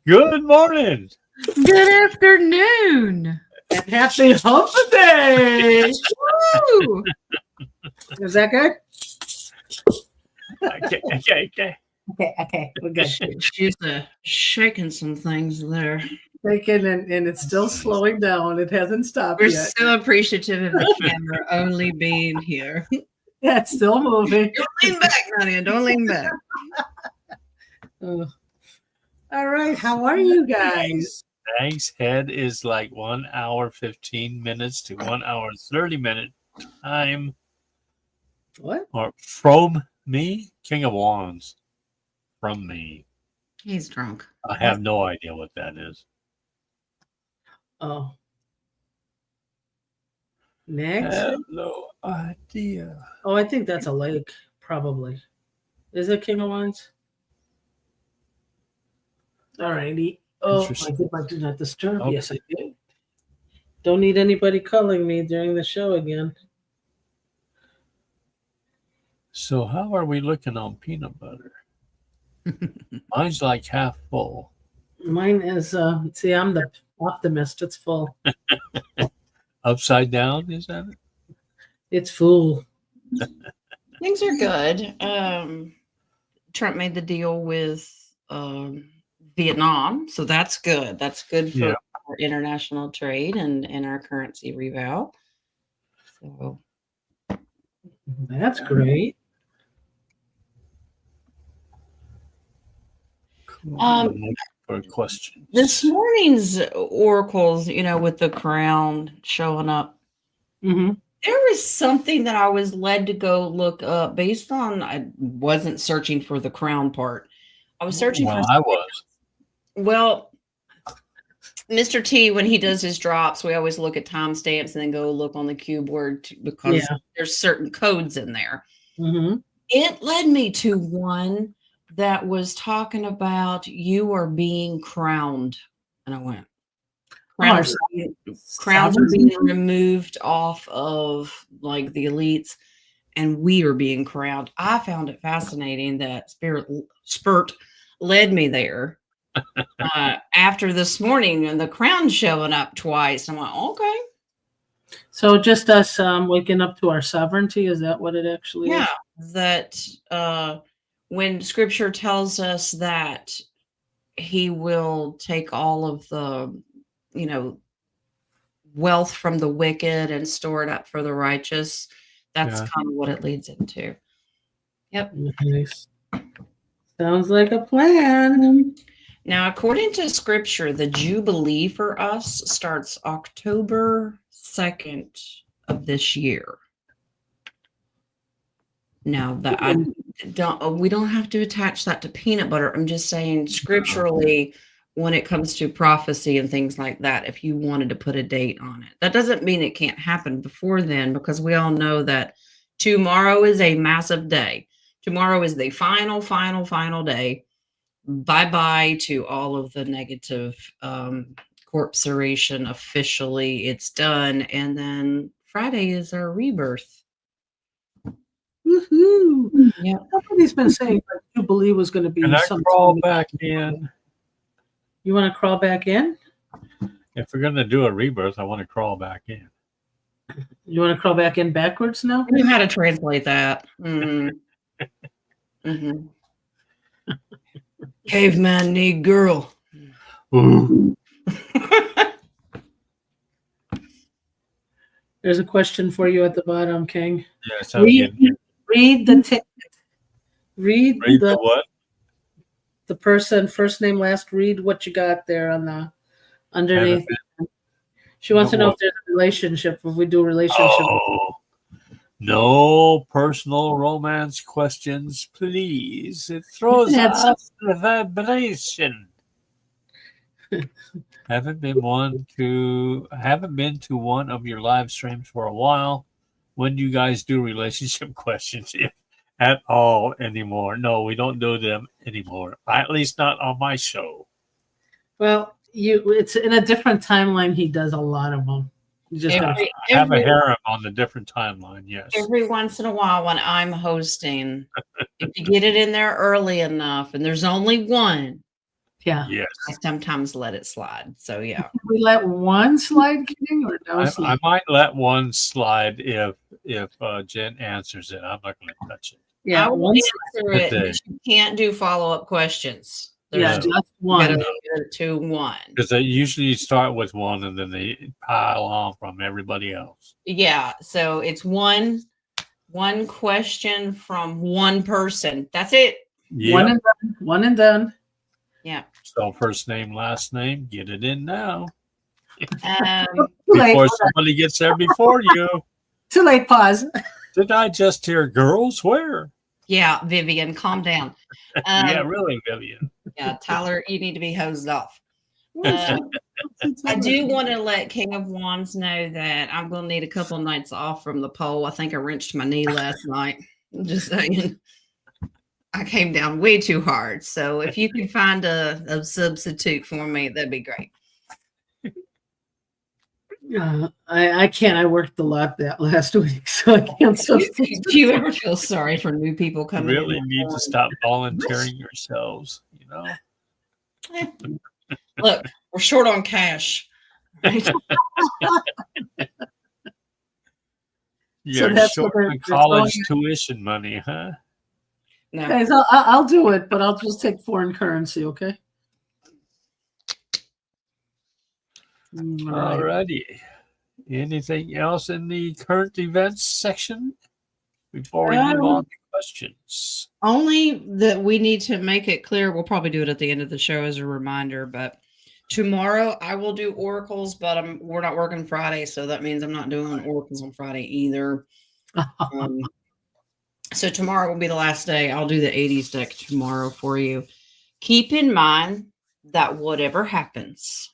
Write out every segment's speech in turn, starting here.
Good morning. Good afternoon. And happy hump day. Woo! Is that good? Okay. Okay, we're good. She's shaking some things there. Taking and it's still slowing down. It hasn't stopped We're yet. so appreciative of the camera only being here. Yeah, it's still moving. Don't lean back, Nadia. Don't lean back. All right, how are you guys? Thanks. Head is like 1 hour 15 minutes to 1 hour 30-minute time. What? Or from me, King of Wands. From me. He's drunk. I have no idea what that is. Oh. I Next. have no idea. Oh, I think that's a lake, probably. Is it King of Wands? All righty. Oh, I Interesting. did my do not disturb. Okay. Yes, I did. Don't need anybody calling me during the show again. So how are we looking on peanut butter? Mine's like half full. Mine is see, I'm the optimist. It's full. Upside down, is that it? It's full. Things are good. Trump made the deal with Vietnam, so that's good. That's good for Yeah. our international trade and our currency reval. So That's great. For questions. this morning's oracles, with the crown showing up, Mm-hmm. there was something that I was led to go look up based on, I wasn't searching for the crown part. I was searching Well, for, I was. well, Mr. T, when he does his drops, we always look at timestamps and then go look on the cube word because Yeah. there's certain codes in there. Mm-hmm. It led me to one that was talking about you are being crowned. And I went, crowns are being removed off of like the elites and we are being crowned. I found it fascinating that spurt led me there after this morning and the crown showing up twice. I'm like, okay. So just us waking up to our sovereignty, is that what it actually is? Yeah, that when scripture tells us that he will take all of the, wealth from the wicked and store it up for the righteous, that's Yeah. kind of what it leads into. Yep. Nice. Sounds like a plan. Now, according to scripture, the Jubilee for us starts October 2nd of this year. Now that we don't have to attach that to peanut butter. I'm just saying scripturally, when it comes to prophecy and things like that, if you wanted to put a date on it, that doesn't mean it can't happen before then, because we all know that tomorrow is a massive day. Tomorrow is the final day. Bye-bye to all of the negative corporation. Officially, it's done. And then Friday is our rebirth. Woohoo! Yeah. Somebody's been saying that Jubilee was going to be Can I something. crawl back in? You want to crawl back in? If we're going to do a rebirth, I want to crawl back in. You want to crawl back in backwards now? I knew how to translate that. Mm. Mm-hmm. Caveman need girl. Ooh. There's a question for you at the bottom, King. Yes, I'm getting it. Read the ticket. Read the what? The person, first name, last. Read what you got there on the underneath. She wants to know if there's a relationship. If we do a relationship. Oh, no personal romance questions, please. It throws off the vibration. Haven't been to one of your live streams for a while. When do you guys do relationship questions, if at all, anymore? No, we don't do them anymore. At least not on my show. Well, it's in a different timeline. He does a lot of them. You just have a harem on the different timeline. Yes. Every once in a while, when I'm hosting, if you get it in there early enough, and there's only one, Yeah. Yes. I sometimes let it slide. So yeah. Can we let one slide, King, or no I slide? might let one slide if Jen answers it. I'm not going to touch it. Yeah, I will one slide. answer it, but you can't do follow-up questions. Yeah, There's No. just you gotta one. leave it to one. Because they usually start with one and then they pile on from everybody else. Yeah, so it's one question from one person. That's it. One Yeah. and done. One and done. Yeah. So first name, last name, get it in now. Um, Too late. Before somebody gets there before you. Too late. Pause. Did I just hear girls? Where? yeah, Vivian, calm down. Yeah, really, Vivian. Yeah, Tyler, you need to be hosed off. I do want to let King of Wands know that I'm going to need a couple nights off from the pole. I think I wrenched my knee last night. I'm just saying. I came down way too hard. So if you can find a substitute for me, that'd be great. I can't. I worked a lot that last week, so I can't substitute. Do you ever feel sorry for new people You coming really in? need to stop volunteering yourselves, you know? Look, we're short on cash. Right? You're that's short what on they're college tuition money, huh? No. Guys, I'll do it, but I'll just take foreign currency, okay? All right. Alrighty. Anything else in the current events section before we move on to questions? Only that we need to make it clear. We'll probably do it at the end of the show as a reminder, but tomorrow I will do oracles, but we're not working Friday, so that means I'm not doing oracles on Friday either. So tomorrow will be the last day. I'll do the 80s deck tomorrow for you. Keep in mind that whatever happens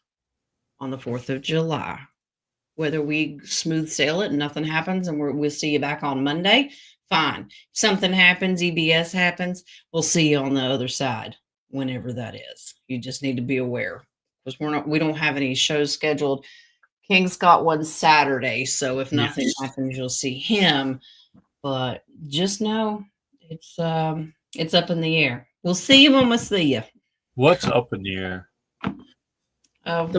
on the 4th of July, whether we smooth sail it and nothing happens and we'll see you back on Monday, fine. If something happens, EBS happens, we'll see you on the other side, whenever that is. You just need to be aware because we don't have any shows scheduled. King's got one Saturday, so if nothing happens, you'll see him. But just know it's up in the air. We'll see you when we see you. What's up in the air? What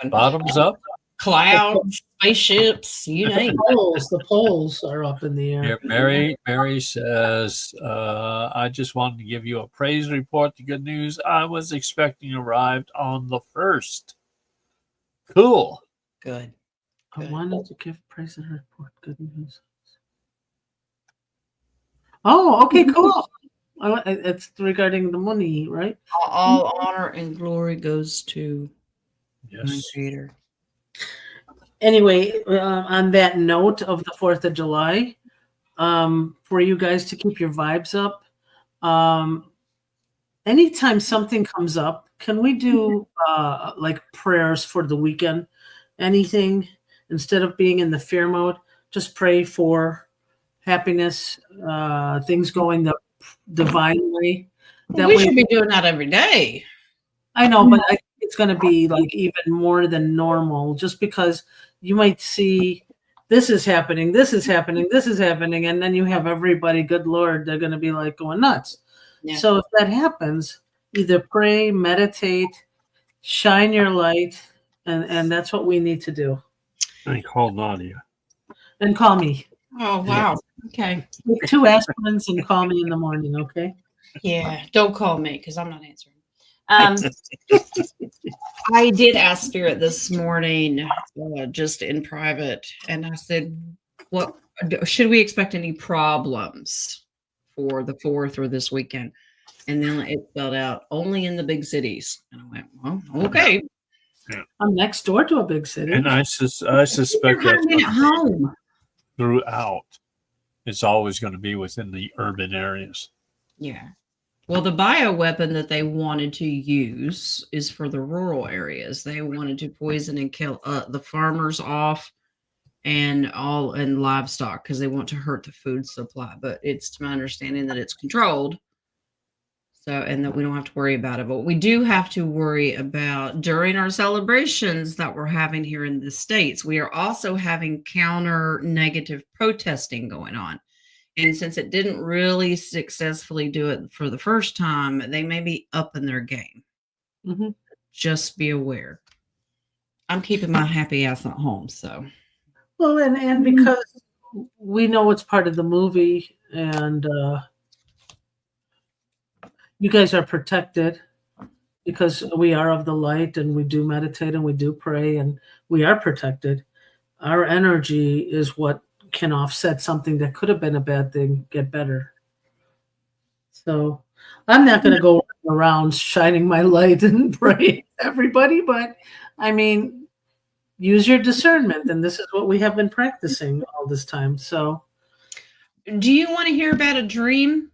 Bottoms up? clouds, spaceships, you name it. The poles are up in the air. Yeah, Mary says, I just wanted to give you a praise report. The good news I was expecting arrived on the 1st. Cool. Good. I wanted to give praise and report. Good news. Oh, okay, cool. It's regarding the money, right? All honor and glory goes to my Creator. Anyway, on that note of the 4th of July, for you guys to keep your vibes up, anytime something comes up, can we do like prayers for the weekend? Anything, instead of being in the fear mode, just pray for happiness, things going the divine way. We should be doing that every day. I know, but I think it's going to be like even more than normal, just because you might see this is happening, this is happening, this is happening, and then you have everybody, good Lord, they're going to be like going nuts. Yeah. So if that happens, either pray, meditate, shine your light, and that's what we need to do. And call Nadia. And call me. Oh, wow. Okay. Take 2 aspirins and call me in the morning, okay? Yeah, don't call me because I'm not answering. I did ask Spirit this morning, just in private, and I said, "What should we expect any problems for the 4th or this weekend?" And then it spelled out only in the big cities, and I went, "Well, okay." Yeah. I'm next door to a big city, and I suspect that at home throughout, it's always going to be within the urban areas. Yeah. Well, the bioweapon that they wanted to use is for the rural areas. They wanted to poison and kill the farmers off and livestock because they want to hurt the food supply. But it's to my understanding that it's controlled. So, and that we don't have to worry about it. But we do have to worry about during our celebrations that we're having here in the States. We are also having counter negative protesting going on. And since it didn't really successfully do it for the first time, they may be upping their game. Mhm. Just be aware. I'm keeping my happy ass at home, so. Well, and because we know it's part of the movie, and you guys are protected because we are of the light, and we do meditate and we do pray, and we are protected. Our energy is what can offset something that could have been a bad thing get better. So I'm not going to go around shining my light and pray to everybody, but I mean, use your discernment, and this is what we have been practicing all this time. So, Do you want to hear about a dream?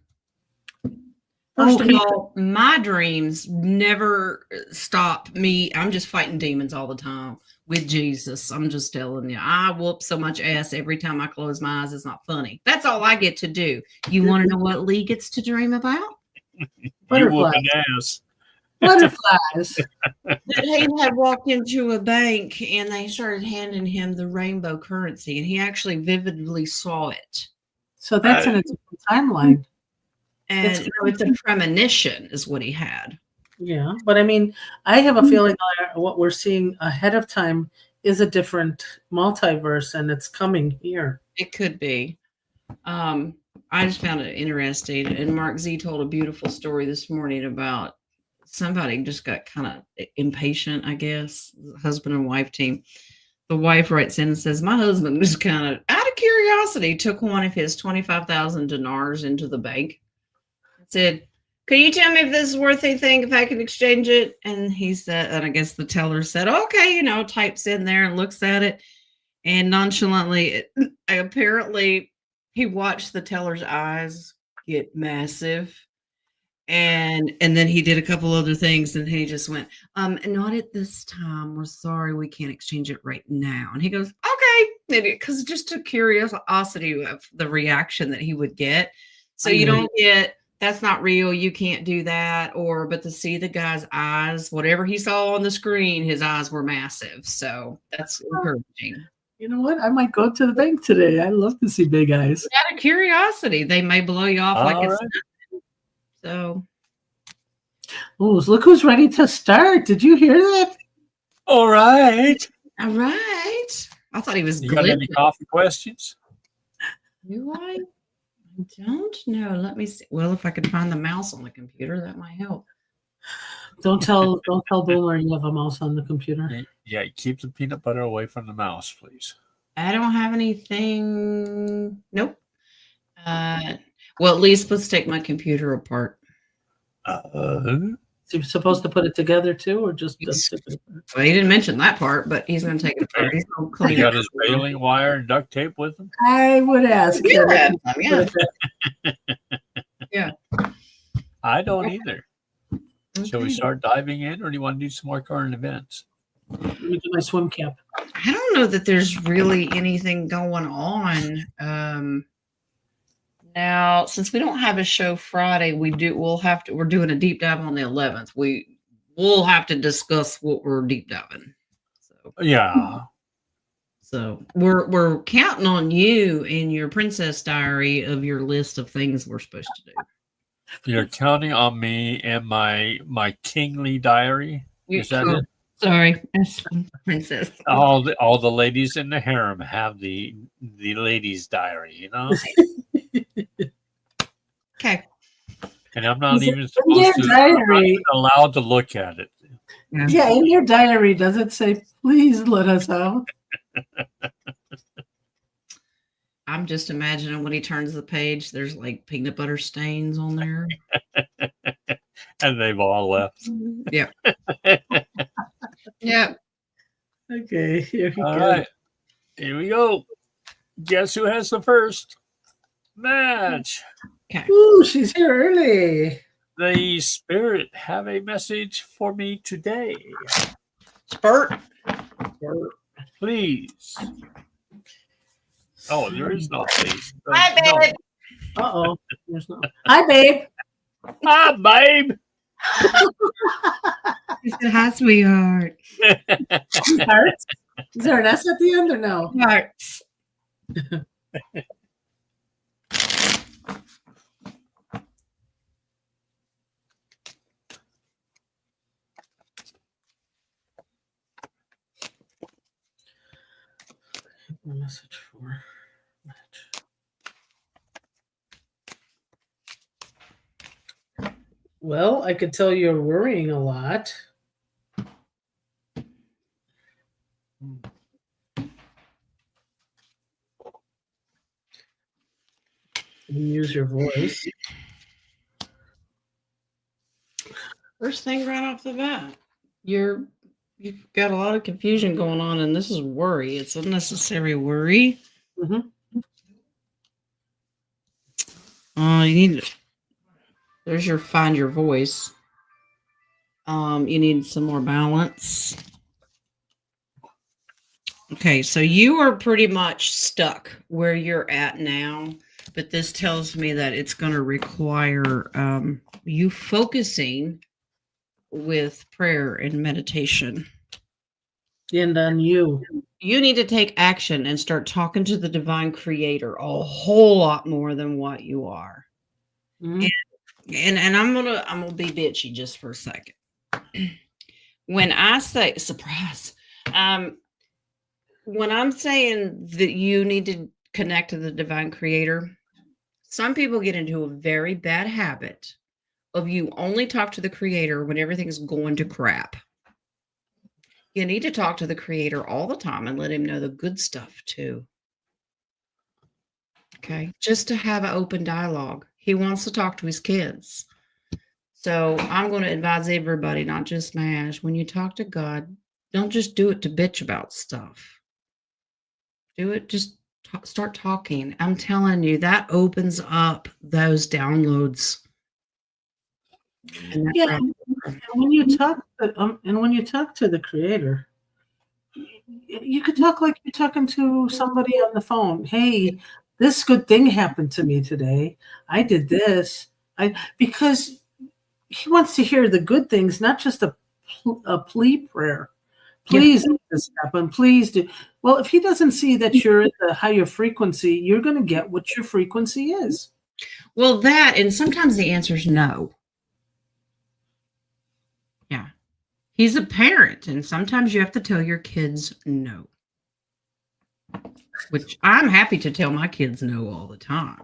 First of okay. all, my dreams never stop me. I'm just fighting demons all the time with Jesus. I'm just telling you, I whoop so much ass every time I close my eyes. It's not funny. That's all I get to do. You want to know what Lee gets to dream about? You Butterflies. whooping ass. Butterflies. That he had walked into a bank and they started handing him the rainbow currency, and he actually vividly saw it. So that's in a different timeline. And it's a premonition, is what he had. Yeah, but I mean, I have a feeling what we're seeing ahead of time is a different multiverse, and it's coming here. It could be. I just found it interesting. And Mark Z told a beautiful story this morning about somebody just got kind of impatient, I guess, husband and wife team. The wife writes in and says, my husband was kind of out of curiosity, took one of his 25,000 dinars into the bank. Said, can you tell me if this is worth anything, if I can exchange it? And he said, and I guess the teller said, okay, types in there and looks at it. And nonchalantly, apparently, he watched the teller's eyes get massive. And then he did a couple other things, and he just went, not at this time. We're sorry, we can't exchange it right now. And he goes, okay, because just a curiosity of the reaction that he would get. So you don't get, that's not real, you can't do that, but to see the guy's eyes, whatever he saw on the screen, his eyes were massive. So that's encouraging. You know what? I might go to the bank today. I love to see big eyes. Out of curiosity, they may blow you off like it's nothing. So. Oh, look who's ready to start. Did you hear that? All right. All right. I thought he was You got any coffee questions? Do I? I don't know. Let me see. Well, if I could find the mouse on the computer, that might help. Don't tell Boomer you have a mouse on the computer. Yeah, keep the peanut butter away from the mouse, please. I don't have anything. Nope. Well, at least let's take my computer apart. So you're supposed to put it together too, or just Well, he didn't mention that part, but he's going to take it apart. He's going to clean You got his baling wire and duct tape with him? I would ask. Yeah. Yeah. I don't either. Okay. Shall we start diving in, or do you want to do some more current events? Let me do my swim cap. I don't know that there's really anything going on. Now, since we don't have a show Friday, we're doing a deep dive on the 11th. We'll have to discuss what we're deep diving. So we're counting on you and your princess diary of your list of things we're supposed to do. You're counting on me and my kingly diary. Is that it? Sorry, princess. All the ladies in the harem have the ladies' diary, Okay. And I'm not even allowed to look at it. Yeah, in your diary, does it say, please let us out? I'm just imagining when he turns the page, there's like peanut butter stains on there. And they've all left. Yeah. Yeah. Okay, here we All go. right. Here we go. Guess who has the first match? Okay. Ooh, she's here early. The spirit have a message for me today. Spurt. Please. Oh, there is no please. Hi, babe. No. Uh-oh. There's no. Hi, babe. Hi, babe. He said, hi, sweetheart. Hearts? Is there an S at the end or no? Hearts. A message for Mitch. Well, I could tell you're worrying a lot. You use your voice. First thing right off the bat, you've got a lot of confusion going on, and this is worry. It's unnecessary worry. Mm-hmm. You need. There's your find your voice. You need some more balance. Okay, so you are pretty much stuck where you're at now, but this tells me that it's going to require you focusing with prayer and meditation. And on you. You need to take action and start talking to the divine creator a whole lot more than what you are. Mm-hmm. And I'm gonna be bitchy just for a second. When I say surprise, when I'm saying that you need to connect to the divine creator, some people get into a very bad habit of you only talk to the creator when everything's going to crap. You need to talk to the creator all the time and let him know the good stuff too. Okay. Just to have an open dialogue. He wants to talk to his kids. So I'm going to advise everybody, not just Mash, when you talk to God, don't just do it to bitch about stuff. Do it, just start talking. I'm telling you, that opens up those downloads. And Yeah, and when you talk to the creator, you could talk like you're talking to somebody on the phone. Hey, this good thing happened to me today. I did this. Because he wants to hear the good things, not just a plea prayer. Please let this happen. Please do. Well, if he doesn't see that you're at the higher frequency, you're going to get what your frequency is. Well, that, and sometimes the answer is no. Yeah. He's a parent, and sometimes you have to tell your kids no. Which I'm happy to tell my kids no all the time.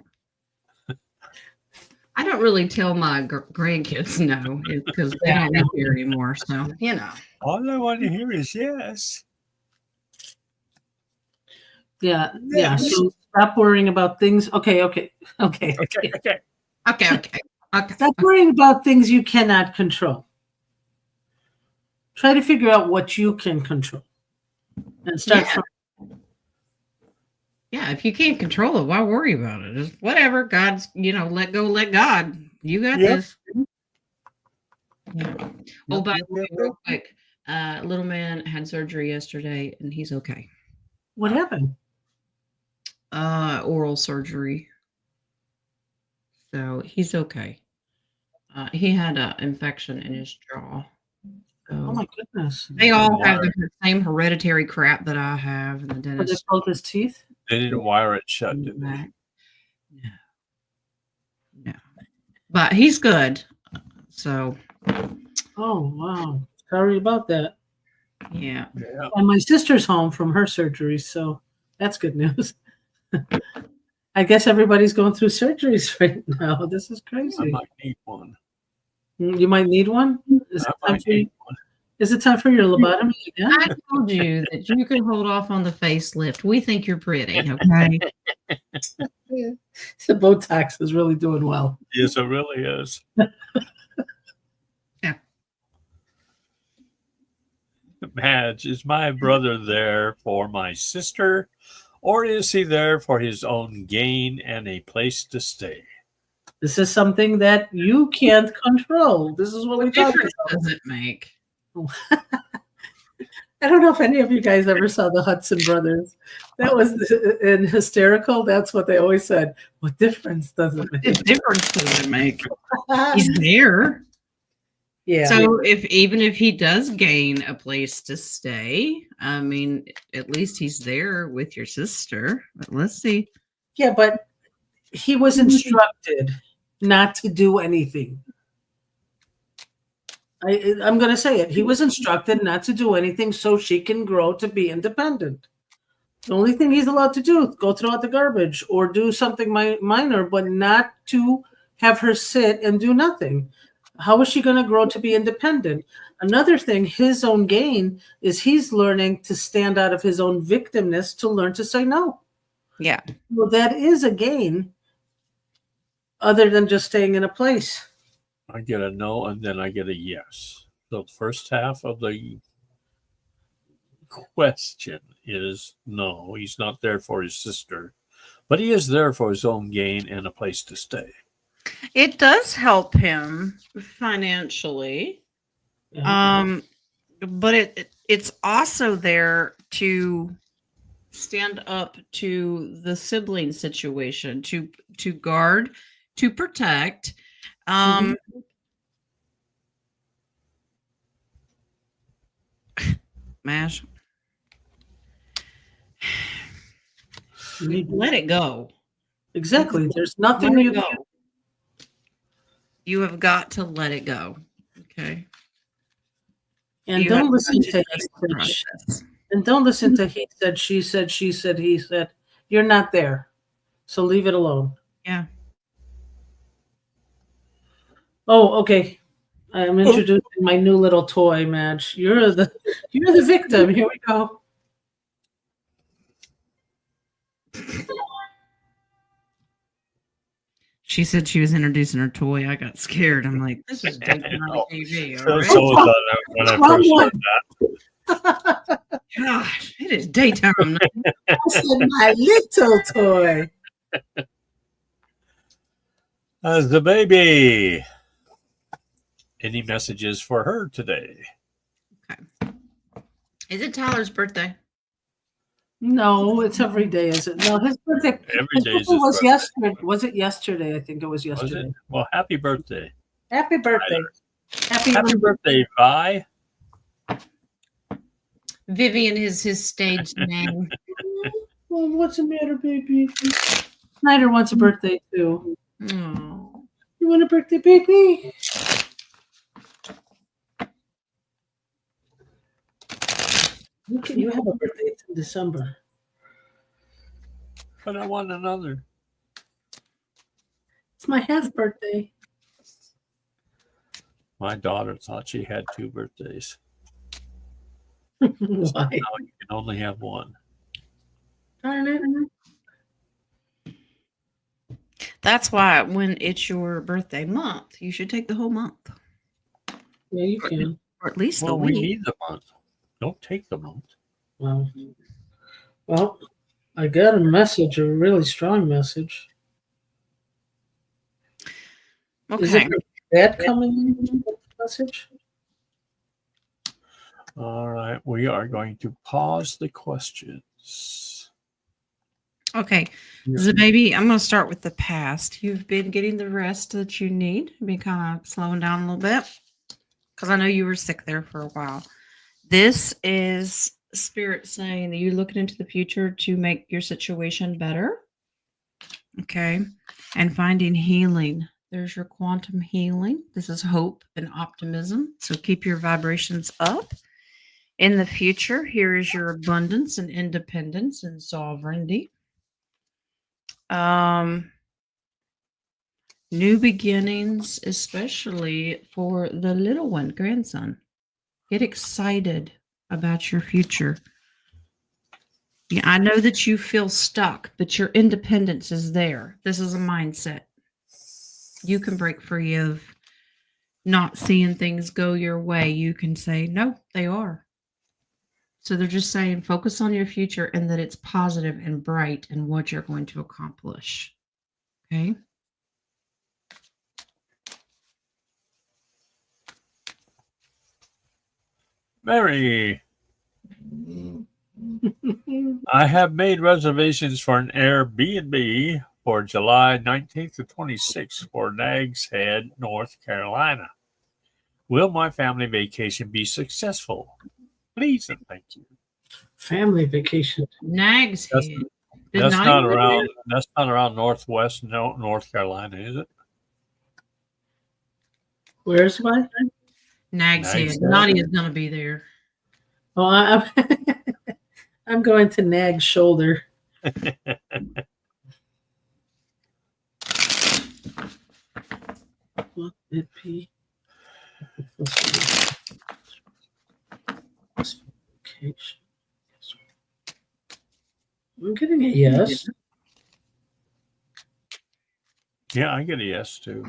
I don't really tell my grandkids no because they don't live here anymore. So, All I want to hear is yes. Yeah. So stop worrying about things. Okay. Stop worrying about things you cannot control. Try to figure out what you can control and start from. Yeah, if you can't control it, why worry about it? Just whatever. God's, let go, let God. You got this. Yeah. Oh, by the way, real quick, little man had surgery yesterday, and he's okay. What happened? Oral surgery. So he's okay. He had an infection in his jaw. So oh my goodness! They all have the same hereditary crap that I have. And the dentist. They pulled his teeth. They didn't wire it shut, did they? No. But he's good. So. Oh wow! Sorry about that. Yeah. And my sister's home from her surgery, so that's good news. I guess everybody's going through surgeries right now. This is crazy. I might need one. You might need one? Is it time for your lobotomy again? I told you that you can hold off on the facelift. We think you're pretty, okay? The Botox is really doing well. Yes, it really is. Yeah. Madge, is my brother there for my sister, or is he there for his own gain and a place to stay? This is something that you can't control. This is what we talk about. Does it make? I don't know if any of you guys ever saw the Hudson Brothers. That was in Hysterical. That's what they always said. What difference does it make? What difference does it make? He's there. Yeah. So even if he does gain a place to stay, I mean, at least he's there with your sister. But let's see. Yeah, but he was instructed not to do anything. I'm going to say it. He was instructed not to do anything so she can grow to be independent. The only thing he's allowed to do is go throw out the garbage or do something minor, but not to have her sit and do nothing. How is she going to grow to be independent? Another thing, his own gain is he's learning to stand out of his own victimness to learn to say no. Yeah. Well, that is a gain other than just staying in a place. I get a no and then I get a yes. So the first half of the question is no, he's not there for his sister, but he is there for his own gain and a place to stay. It does help him financially. Yeah. But it's also there to stand up to the sibling situation, to guard, to protect. Mash. Let it go. Exactly. There's nothing Let you it go. You have got to let it go. Okay. and You don't have listen to to trust he the said, process. and don't listen to he said, she said, she said, he said. You're not there. So leave it alone. Yeah. Oh, okay. I am introducing my new little toy, Madge. You're the victim. Here we go. She said she was introducing her toy. I got scared. I'm like, this is daytime TV. So, All right? so was I when I first heard that. Gosh, it is daytime. I said my little toy. The baby. Any messages for her today? Okay. Is it Tyler's birthday? No, it's every day, is it? No, his birthday. Every day is his was birthday. yesterday. Was it yesterday? I think it was Was yesterday. it? Well, happy birthday. Happy birthday. Happy birthday, Vi. Vivian is his stage name. Well, what's the matter, baby? Snyder wants a birthday too. Oh. You want a birthday, baby? You have a birthday. It's in December. But I want another. It's my half birthday. My daughter thought she had 2 birthdays. Why? Now you can only have one. Darn it. That's why when it's your birthday month, you should take the whole month. Yeah, you can. Or at least the Well, we week. need the month. Don't take the month. Well, I got a message, a really strong message. Is Okay. it that coming in? Message? All right. We are going to pause the questions. Okay. So, baby, I'm going to start with the past. You've been getting the rest that you need. Been kind of slowing down a little bit because I know you were sick there for a while. This is Spirit saying that you're looking into the future to make your situation better. Okay. And finding healing. There's your quantum healing. This is hope and optimism. So keep your vibrations up. In the future, here is your abundance and independence and sovereignty. New beginnings, especially for the little one, grandson. Get excited about your future. Yeah, I know that you feel stuck, but your independence is there. This is a mindset. You can break free of not seeing things go your way. You can say, no, they are. So they're just saying, focus on your future and that it's positive and bright and what you're going to accomplish. Okay. Mary, I have made reservations for an Airbnb for July 19th to 26th for Nags Head, North Carolina. Will my family vacation be successful? Please and thank you. Family vacation. Nags That's- Head. That's not around. That's not around Northwest North Carolina, is it? Where's my? Nags Head. Head. Nadia's going to be there. Oh, I'm going to Nag's shoulder. Will it be? I'm getting a yes. Yeah, I get a yes too.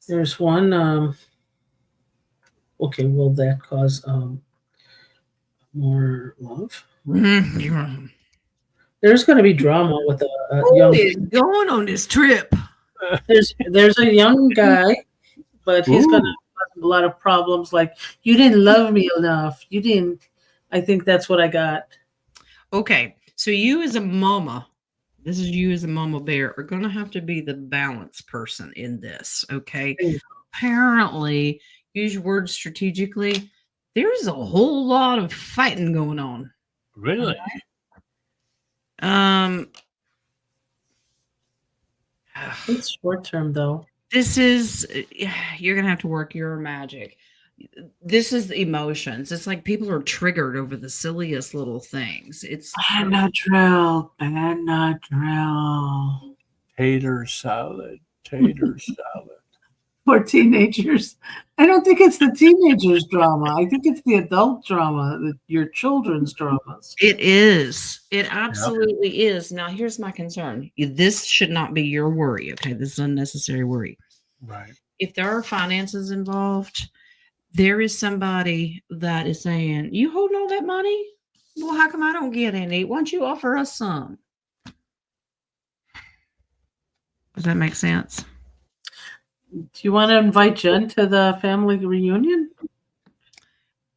There's one. Okay, will that cause more love? There's going to be drama with a Who young. is going on this trip? There's a young guy, but he's going to have a lot of problems. Like, you didn't love me enough. You didn't. I think that's what I got. Okay, so you as a mama, this is you as a mama bear, are going to have to be the balance person in this. Okay, apparently, use your words strategically. There's a whole lot of fighting going on. Really? It's short term though. This is you're gonna have to work your magic. This is the emotions. It's like people are triggered over the silliest little things. It's Banana drill. Tater salad. Tater salad. For teenagers. I don't think it's the teenagers' drama. I think it's the adult drama, your children's dramas. It is. It absolutely is. Now, here's my concern. This should not be your worry. Okay, this is unnecessary worry. Right. If there are finances involved, there is somebody that is saying, "You holding all that money? Well, how come I don't get any? Why don't you offer us some?" Does that make sense? Do you want to invite Jen to the family reunion?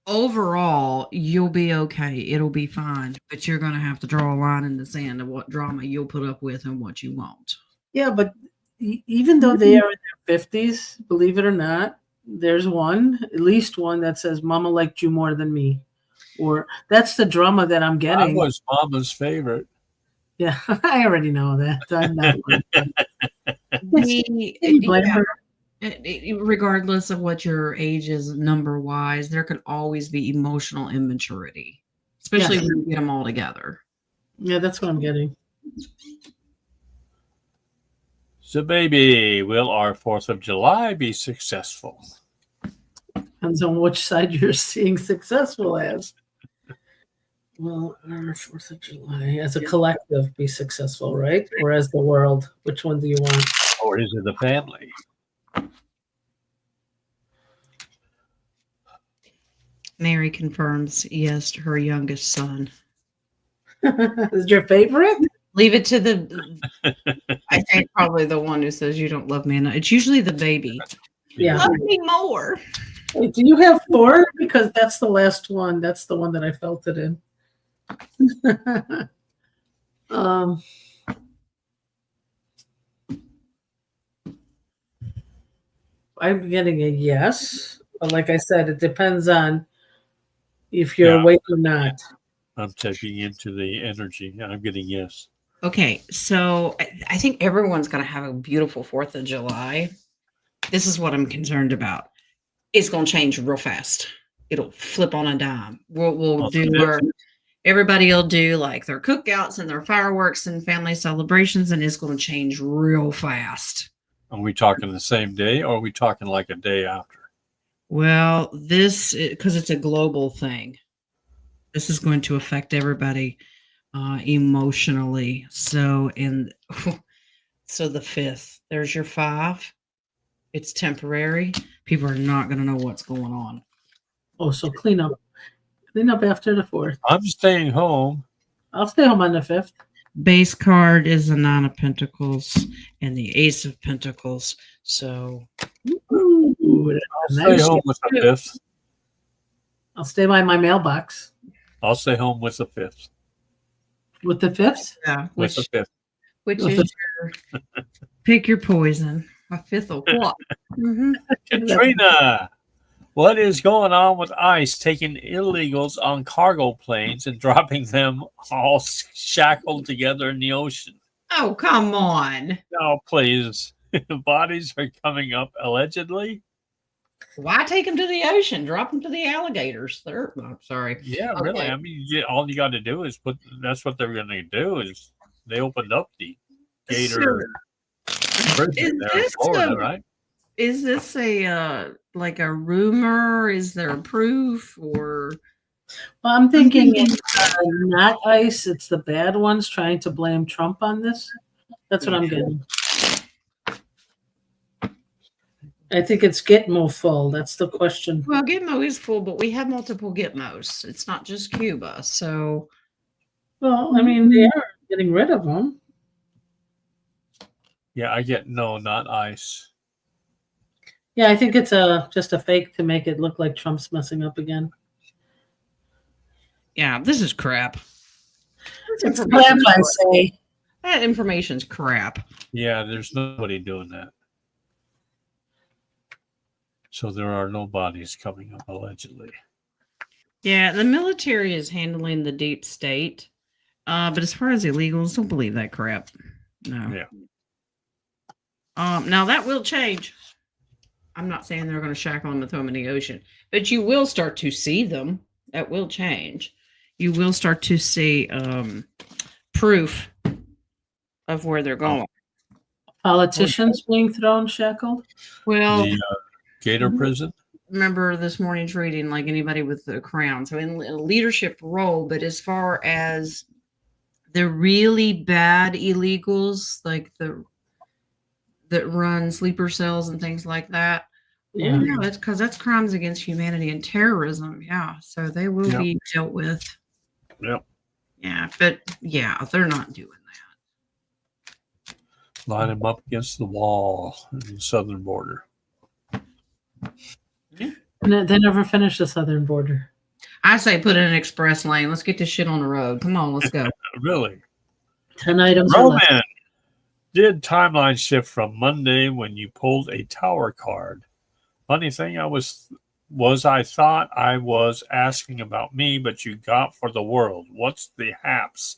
Overall, you'll be okay. It'll be fine. But you're going to have to draw a line in the sand of what drama you'll put up with and what you won't. Yeah, but even though they are in their 50s, believe it or not, there's at least one that says, Mama liked you more than me. Or that's the drama that I'm getting. I was Mama's favorite. Yeah, I already know that. I'm not regardless of what your age is number wise, there can always be emotional immaturity, especially when you get them all together. Yeah, that's what I'm getting. So, baby, will our 4th of July be successful? Depends on which side you're seeing successful as. Well, our 4th of July, as a collective, be successful, right? Or as the world? Which one do you want? Or is it the family? Mary confirms yes to her youngest son. Is your favorite? Leave it to the, I think probably the one who says you don't love me enough. It's usually the baby. Yeah. Love me more. Wait, do you have 4? Because that's the last one. That's the one that I felt it in. I'm getting a yes. But like I said, it depends on if you're awake or not. I'm tapping into the energy. I'm getting yes. Okay, so I think everyone's going to have a beautiful 4th of July. This is what I'm concerned about. It's going to change real fast. It'll flip on a dime. We'll do everybody will do like their cookouts and their fireworks and family celebrations, and it's going to change real fast. Are we talking the same day, or are we talking like a day after? Well, because it's a global thing, this is going to affect everybody emotionally. So the 5th, there's your 5. It's temporary. People are not going to know what's going on. Oh, so clean up after the 4th. I'm staying home. I'll stay home on the 5th. Base card is the 9 of Pentacles and the Ace of Pentacles. So Ooh, I'll stay home with the 5th. I'll stay by my mailbox. I'll stay home with the 5th. With the 5th? Yeah. With the 5th. Which is your pick your poison. A 5th of what? Mm-hmm. Katrina, what is going on with ICE taking illegals on cargo planes and dropping them all shackled together in the ocean? Oh, come on. No, please. Bodies are coming up allegedly. Why take them to the ocean? Drop them to the alligators. I'm sorry. Yeah, Okay. really. I mean, all you got to do is put. That's what they're going to do. Is they opened up the gator prison Is there in this Florida, a, right? is this a like a rumor? Is there proof or? Well, I'm thinking it's not ICE. It's the bad ones trying to blame Trump on this. That's what I'm getting. I think it's Gitmo full. That's the question. Well, Gitmo is full, but we have multiple Gitmos. It's not just Cuba. So, Well, I mean, they are getting rid of them. Yeah, I get no, not ICE. Yeah, I think it's just a fake to make it look like Trump's messing up again. yeah, this is crap. It's crap, I say. That information's crap. Yeah, there's nobody doing that. So there are no bodies coming up allegedly. Yeah, the military is handling the deep state. But as far as illegals, don't believe that crap. No. Yeah. Now that will change. I'm not saying they're going to shackle them and throw them in the ocean, but you will start to see them. That will change. You will start to see proof of where they're going. Politicians being thrown shackled. Well, The gator prison. remember this morning's reading, like anybody with the crown. So in a leadership role, but as far as the really bad illegals, like that run sleeper cells and things like that. Yeah. Yeah, that's because that's crimes against humanity and terrorism. Yeah, so they will be dealt with. Yep. Yeah, but yeah, they're not doing that. Line them up against the wall in the southern border. And they never finish the southern border. I say put in an express lane. Let's get this shit on the road. Come on, let's go. Really? 10 items. Roman, did timeline shift from Monday when you pulled a tower card? Funny thing, I thought I was asking about me, but you got for the world. What's the haps?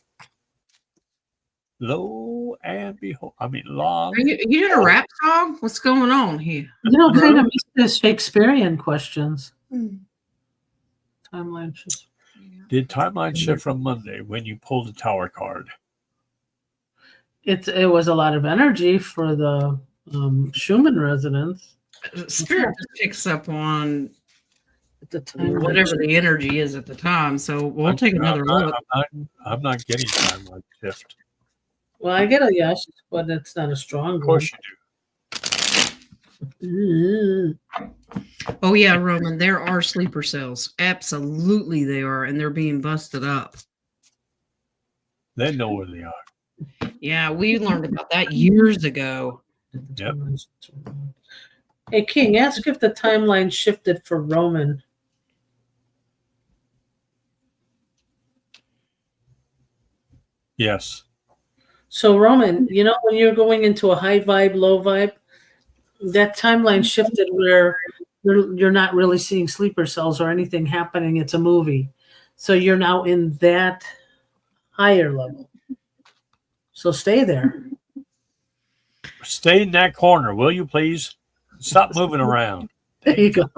Lo and behold, long. Are you doing a rap song? What's going on here? Kind of missed the Shakespearean questions. Timeline shift. Did timeline shift from Monday when you pulled the tower card? It was a lot of energy for the Schumann residents. Spirit just picks up on At the time, whatever the energy is at the time. So we'll take another look. I'm not getting timeline shift. Well, I get a yes, but it's not a strong Of course one. Oh yeah, Roman, there are sleeper cells. Absolutely they are, and they're being busted up. They know where they are. Yeah, we learned about that years ago. Yep. Hey, King, ask if the timeline shifted for Roman. Yes. So, Roman, you know, when you're going into a high vibe, low vibe, that timeline shifted where you're not really seeing sleeper cells or anything happening. It's a movie. So you're now in that higher level. So stay there. Stay in that corner, will you please? Stop moving around. There you go.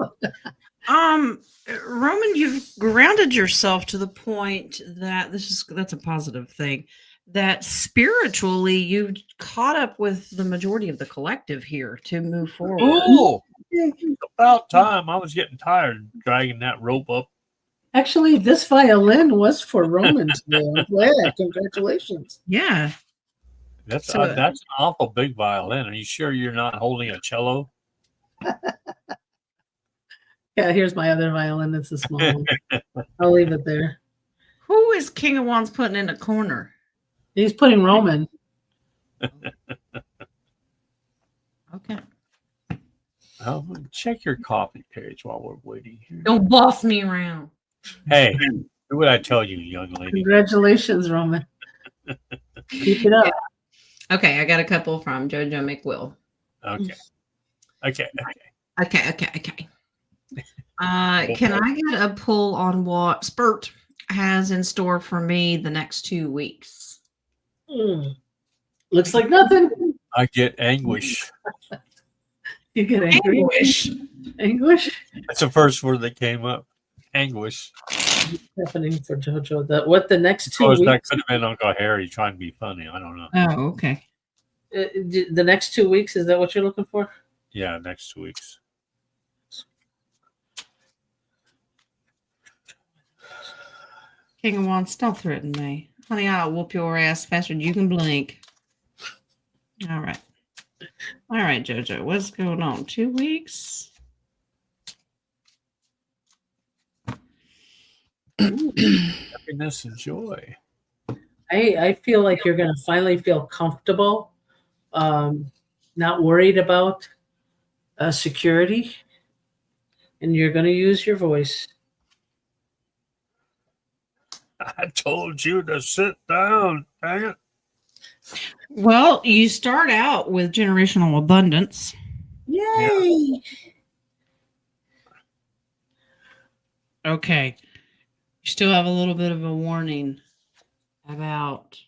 Roman, you've grounded yourself to the point that that's a positive thing. That spiritually you've caught up with the majority of the collective here to move forward. Oh, about time. I was getting tired dragging that rope up. Actually, this violin was for Roman today. I'm glad. Congratulations. Yeah. That's an awful big violin. Are you sure you're not holding a cello? Yeah, here's my other violin. It's a small one. I'll leave it there. Who is King of Wands putting in a corner? He's putting Roman. Okay. Check your coffee page while we're waiting here. Don't boss me around. Hey, do what I tell you, young lady. Congratulations, Roman. Keep it up. Okay, I got a couple from JoJo McWill. Okay. Can I get a pull on what Spurt has in store for me the next 2 weeks? Looks like nothing. I get anguish. You get angry. Anguish. Anguish? That's the first word that came up. Anguish. What's happening for JoJo? What the next Of 2 course, that weeks? could have been Uncle Harry trying to be funny. I don't know. Oh, okay. The next 2 weeks, is that what you're looking for? Yeah, next 2 weeks. King of Wands, don't threaten me. Honey, I'll whoop your ass faster than you can blink. All right. All right, JoJo, what's going on? 2 weeks? Happiness and joy. I feel like you're going to finally feel comfortable, not worried about security, and you're going to use your voice. I told you to sit down. Dang it. Well, you start out with generational abundance. Yay! Okay. You still have a little bit of a warning about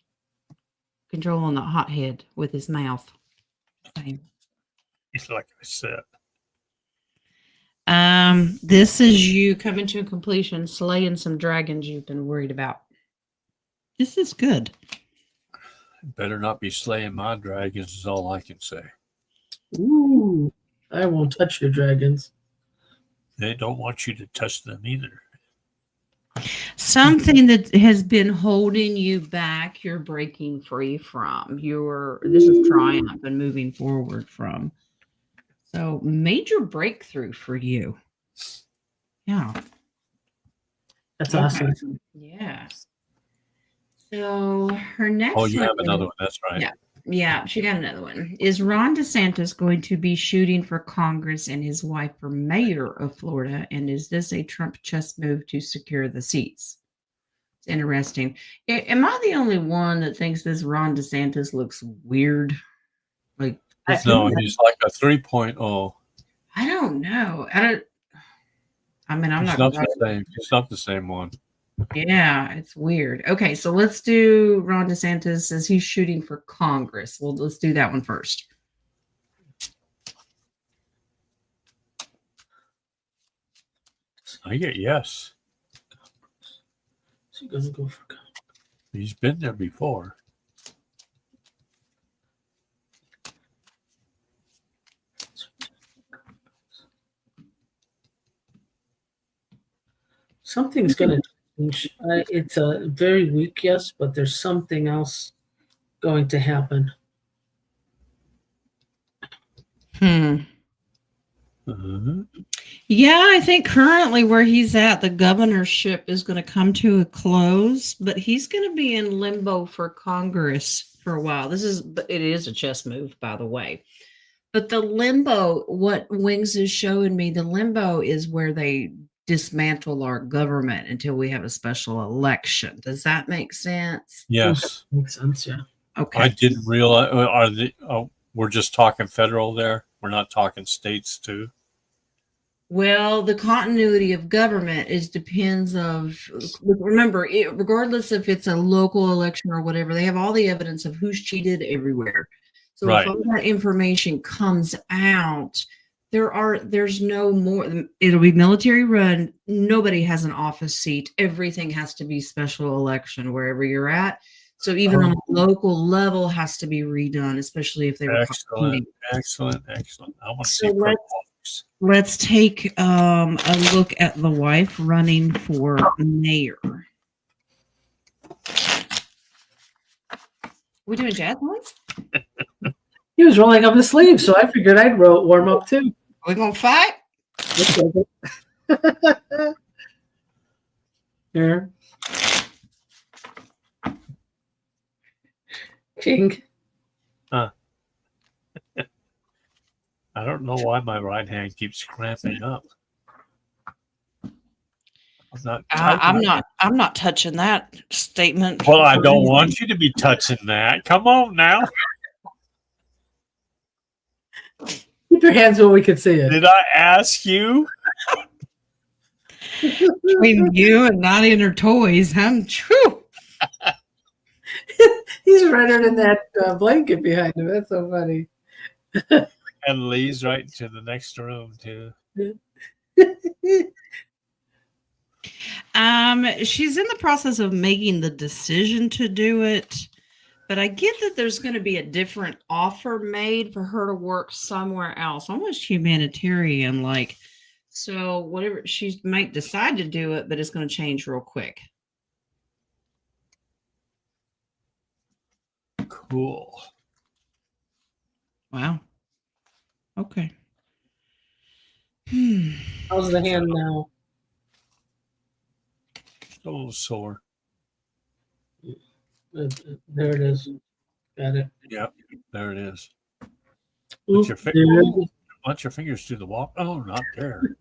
controlling the hothead with his mouth. Same. Like I said. This is you coming to a completion, slaying some dragons you've been worried about. This is good. Better not be slaying my dragons is all I can say. Ooh, I won't touch your dragons. They don't want you to touch them either. Something that has been holding you back, you're breaking free from. This is triumph and moving forward from. So major breakthrough for you. Yeah. That's Okay. awesome. Yeah. So her next Oh, you have one- another one. That's right. Yeah. Yeah, she got another one. Is Ron DeSantis going to be shooting for Congress and his wife for mayor of Florida? And is this a Trump chess move to secure the seats? It's interesting. Am I the only one that thinks this Ron DeSantis looks weird? Like, No, he's like a 3.0. I don't know. I'm It's not not the same. It's not the same one. Yeah, it's weird. Okay, so let's do Ron DeSantis as he's shooting for Congress. Well, let's do that one first. I get yes. So you're gonna go for He's been there before. something's gonna change. It's a very weak yes, but there's something else going to happen. Yeah, I think currently where he's at, the governorship is going to come to a close, but he's going to be in limbo for Congress for a while. It is a chess move, by the way. But the limbo, what Wings is showing me, the limbo is where they dismantle our government until we have a special election. Does that make sense? Yes. Makes sense, yeah. Okay. I didn't realize. We're just talking federal there. We're not talking states too. Well, the continuity of government depends of, remember, regardless if it's a local election or whatever, they have all the evidence of who's cheated everywhere. So Right. if all that information comes out, there's no more, it'll be military run. Nobody has an office seat. Everything has to be special election wherever you're at. So even on a local level has to be redone, especially if they were Excellent. I want to see. Let's take a look at the wife running for mayor. We doing jazz hands? He was rolling up his sleeves, so I figured I'd warm up too. We gonna fight? Here. King. I don't know why my right hand keeps cramping up. I'm not touching that statement. Well, I don't want you to be touching that. Come on now. Keep your hands where we can see it. Did I ask you? Between you and Nadia and her toys, I'm true. He's redder than that blanket behind him. That's so funny. And Lee's right to the next room too. She's in the process of making the decision to do it, but I get that there's going to be a different offer made for her to work somewhere else, almost humanitarian like. So whatever she might decide to do it, but it's going to change real quick. Cool. Wow. Okay. How's the hand now? A little sore. There it is. Got it. Yep, there it is. Oop, Your Let your fingers do the walk. Oh, not there.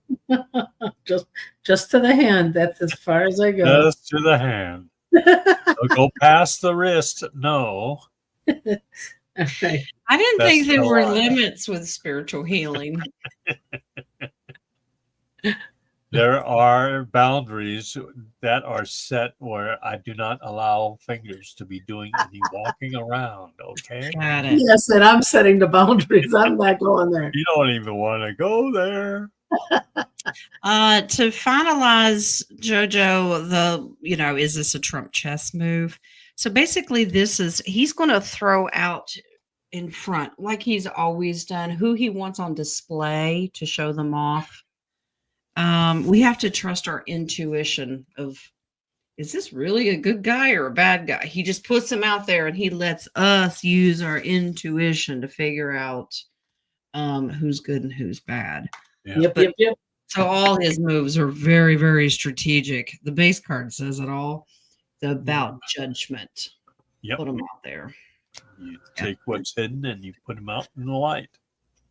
just to the hand. That's as far as I go. Just to the hand. Don't go past the wrist. No. Okay. I didn't think there That's were a lie. limits with spiritual healing. There are boundaries that are set where I do not allow fingers to be doing any walking around. Okay. Got it. Yes, and I'm setting the boundaries. I'm not going there. You don't even want to go there. To finalize, JoJo, is this a Trump chess move? So basically, he's going to throw out in front, like he's always done, who he wants on display to show them off. We have to trust our intuition of, is this really a good guy or a bad guy? He just puts them out there and he lets us use our intuition to figure out who's good and who's bad. Yeah. Yep. So all his moves are very, very strategic. The base card says it all. It's about judgment. Yep. Put them out there. You take what's hidden and you put them out in the light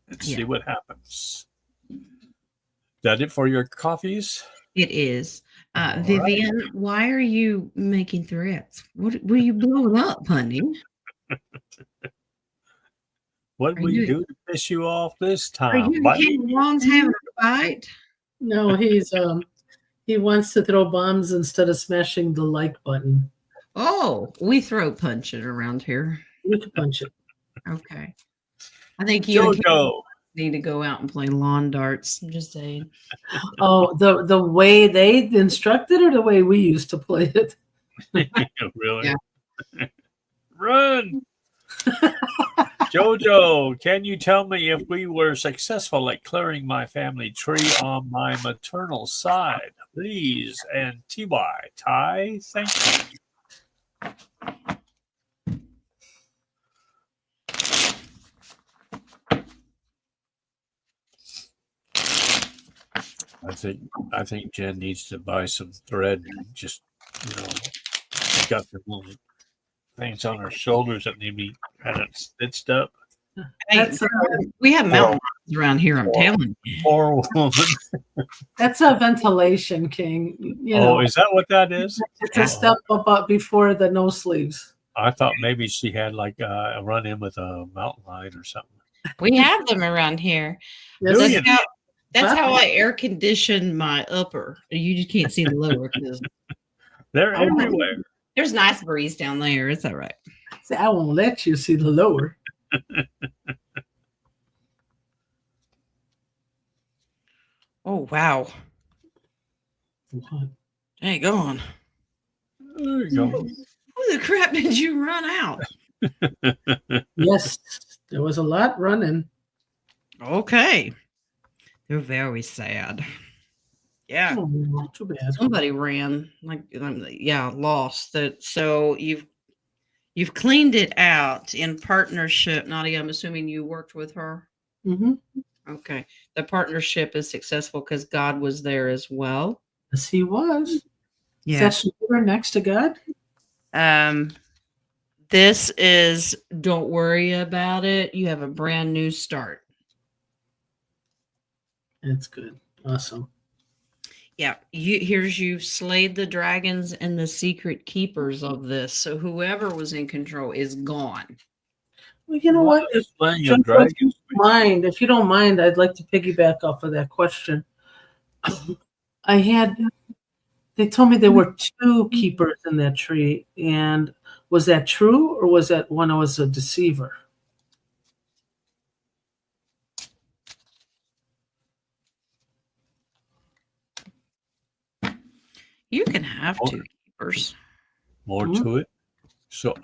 and see what happens. That it for your coffees? It is. All Vivian, why are you making threats? What will you blow up, honey? What will you do to piss you off this Are time? you buddy? King Long's having a fight? No, he wants to throw bombs instead of smashing the like button. Oh, we throw punch it around here. You can punch it. Okay. I think you and King JoJo. need to go out and play lawn darts. I'm just saying. Oh, the way they instructed or the way we used to play it? Really? Yeah. Run! JoJo, can you tell me if we were successful at clearing my family tree on my maternal side? Please. And TY, Ty, thank you. I think Jen needs to buy some thread and just, she's got the little things on her shoulders that need to be kind of stitched up. Hey, we have mountain lions around here, I'm telling you. Poor woman. That's a ventilation, King. Is that what that is? It's a step up before the no sleeves. I thought maybe she had like a run in with a mountain lion or something. We have them around here. Yes. That's how I air condition my upper. You just can't see the lower because They're everywhere. there's nice breeze down there. It's all right. See, I won't let you see the lower. Oh, wow. What? Hang on. There you go. Who the crap did you run out? Yes, there was a lot running. Okay. They're very sad. Yeah. Oh, not too bad. Somebody ran, lost that. So you've cleaned it out in partnership. Nadia, I'm assuming you worked with her. Mm-hmm. Okay. The partnership is successful because God was there as well. Yes, he was. Yeah. Is that shoulder next to God? This is don't worry about it. You have a brand new start. That's good. Awesome. Yeah, you've slayed the dragons and the secret keepers of this. So whoever was in control is gone. Well, you know what? If you don't mind, I'd like to piggyback off of that question. They told me there were 2 keepers in that tree, and was that true, or was that one was a deceiver? You can have More- two keepers. More Mhm. to it. So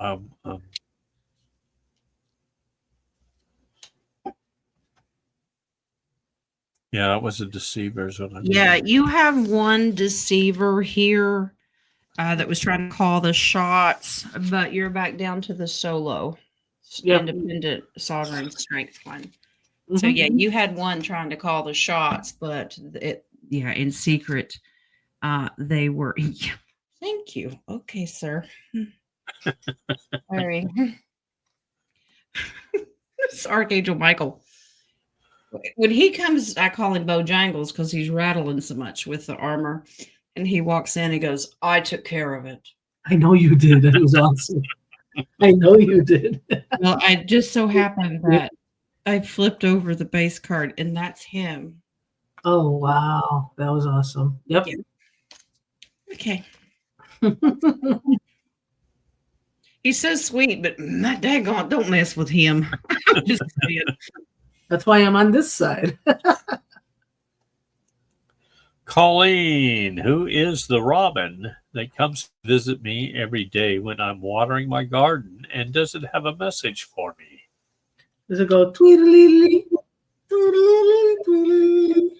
yeah, that was a deceiver. Is what I Yeah, needed. you have one deceiver here that was trying to call the shots, but you're back down to the solo Yep. independent sovereign strength one. So yeah, Mhm. you had one trying to call the shots, but in secret, they were. Thank you. Okay, sir. Sorry. It's Archangel Michael. When he comes, I call him Bojangles because he's rattling so much with the armor. And he walks in and goes, I took care of it. I know you did. That was awesome. I know you did. Well, I just so happened that I flipped over the base card and that's him. Oh wow, that was awesome. Yep. Yeah. Okay. He's so sweet, but that daggone, don't mess with him. I'm just saying. That's why I'm on this side. Colleen, who is the robin that comes to visit me every day when I'm watering my garden and doesn't have a message for me? Does it go tweedly, tweedly, tweedly?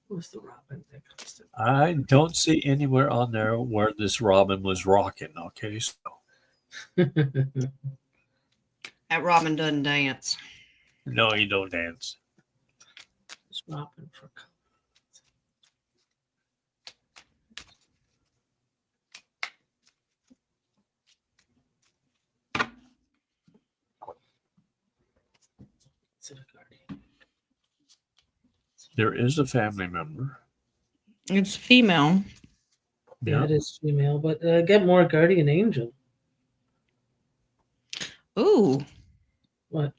Who's the robin that comes to? I don't see anywhere on there where this robin was rocking. Okay, so That robin doesn't dance. no, you don't dance. Who's robin for? Is it a guardian? There is a family member. It's female. Yeah, Yeah. it is female, but get more guardian angel. Ooh. What?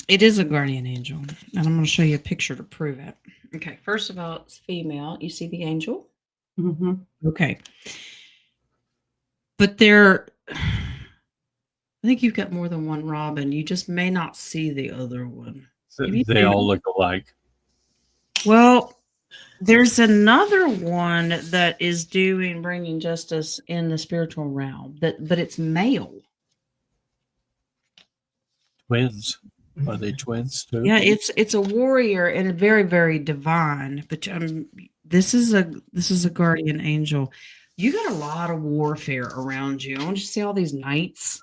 It is a guardian angel. And I'm going to show you a picture to prove it. Okay. First of all, it's female. You see the angel? Mm-hmm. Okay. But there, I think you've got more than one robin. You just may not see the other one. Maybe They all look alike. Well, there's another one that is bringing justice in the spiritual realm, but it's male. Twins. Are they twins too? Yeah, it's a warrior and a very very divine. But this is a guardian angel. You got a lot of warfare around you. I want you to see all these knights.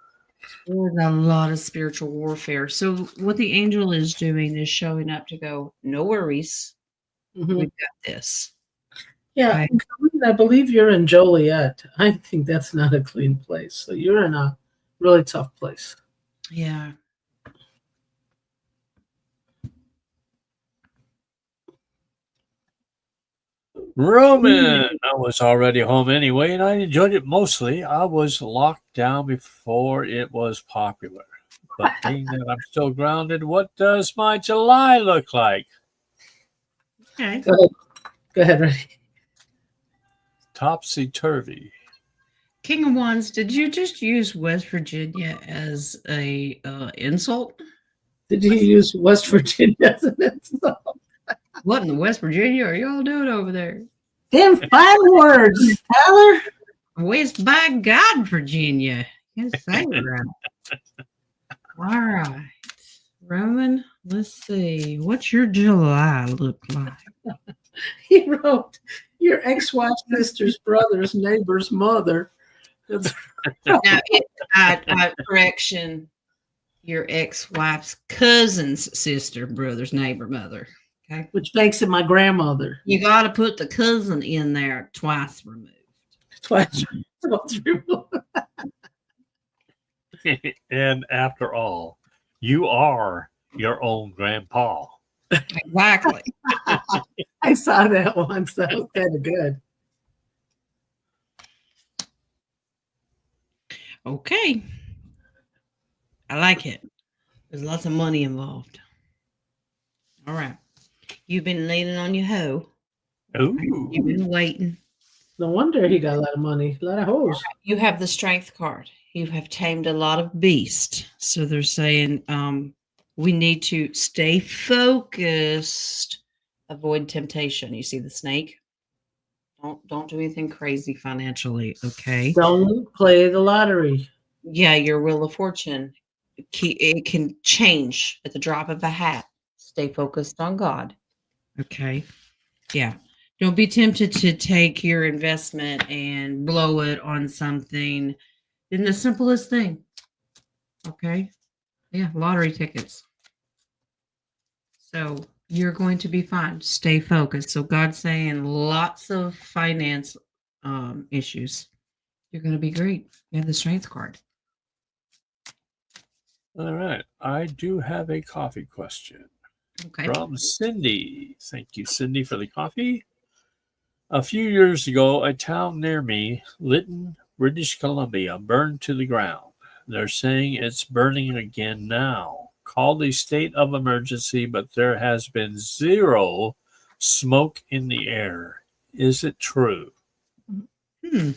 There's a lot of spiritual warfare. So what the angel is doing is showing up to go, no worries, Mm-hmm. we've got this. Yeah, Right. I believe you're in Joliet. I think that's not a clean place. So you're in a really tough place. Yeah. Roman, I was already home anyway, and I enjoyed it mostly. I was locked down before it was popular. But being that I'm still grounded, what does my July look like? Okay. Go ahead, Reddy. Topsy turvy. King of Wands, did you just use West Virginia as a insult? Did you use West Virginia as an insult? What in the West Virginia are y'all doing over there? Damn fine words, Tyler. West by God, Virginia. You say it right. All right. Roman, let's see. What's your July look like? He wrote, your ex-wife's sister's brother's neighbor's mother. Now, correction, your ex-wife's cousin's sister, brother's neighbor, mother. Okay. Which makes it my grandmother. You got to put the cousin in there twice removed. Twice removed. And after all, you are your own grandpa. Exactly. I saw that once. That was kind of good. Okay. I like it. There's lots of money involved. All right. You've been leaning on your hoe. Ooh. You've been waiting. No wonder he got a lot of money, a lot of hoes. You have the strength card. You have tamed a lot of beast. So they're saying we need to stay focused, avoid temptation. You see the snake? Don't do anything crazy financially, okay? Don't play the lottery. Yeah, your wheel of fortune, it can change at the drop of a hat. Stay focused on God. Okay. Yeah. Don't be tempted to take your investment and blow it on something in the simplest thing. Okay. Yeah. Lottery tickets. So you're going to be fine. Stay focused. So God's saying lots of finance issues. You're going to be great. You have the strength card. All right. I do have a coffee question Okay. from Cindy. Thank you, Cindy, for the coffee. A few years ago, a town near me, Lytton, British Columbia, burned to the ground. They're saying it's burning again now. Called a state of emergency, but there has been zero smoke in the air. Is it true? Hmm.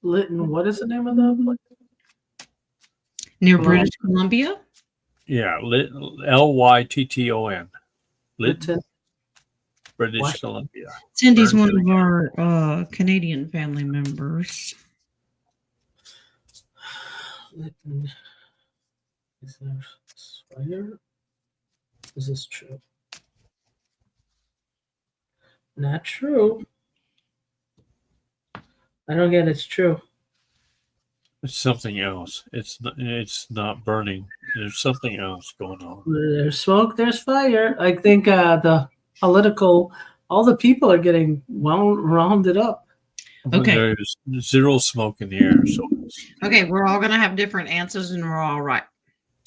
Lytton, what is the name of the place? Near Hello? British Columbia? Yeah, Lytton, Lytton. British What? Columbia. Cindy's Burn one to the of our Canadian family members. Lytton. Is there fire? Is this true? Not true. I don't get it's true. It's something else. It's not burning. There's something else going on. There's smoke, there's fire. I think the political, all the people are getting rounded up. Okay. There's zero smoke in the air. So Okay, we're all gonna have different answers and we're all right.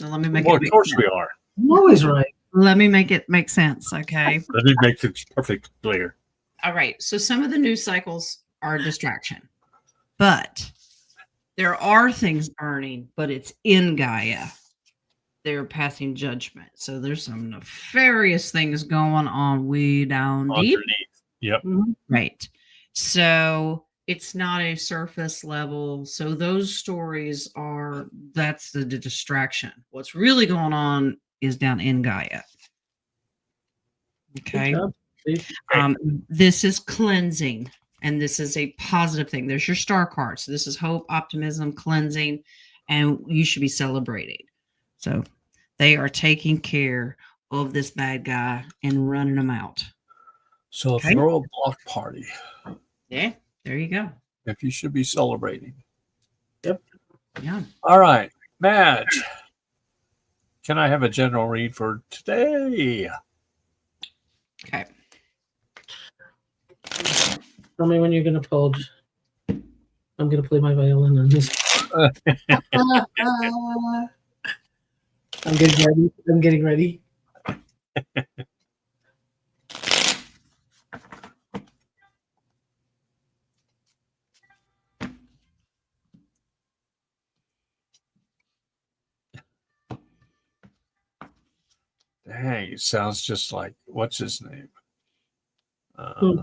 Now let me make well, it of make course sense. we are. I'm always right. Let me make it make sense. Okay. Let me make it perfectly clear. All right. So some of the news cycles are a distraction, but there are things burning, but it's in Gaia. They're passing judgment. So there's some nefarious things going on way down deep. Underneath. Yep. Mhm. Right. So it's not a surface level. So those stories that's the distraction. What's really going on is down in Gaia. Okay. Good job, Steve. This is cleansing, and this is a positive thing. There's your star card. So this is hope, optimism, cleansing, and you should be celebrating. So they are taking care of this bad guy and running him out. So Okay. throw a block party Yeah, there you go. if you should be celebrating. Yeah. All right, Madge. Can I have a general read for today? Okay. Tell me when you're gonna pull. I'm gonna play my violin on this. I'm getting ready. I'm getting ready. Dang, it sounds just like what's his name? Hmm.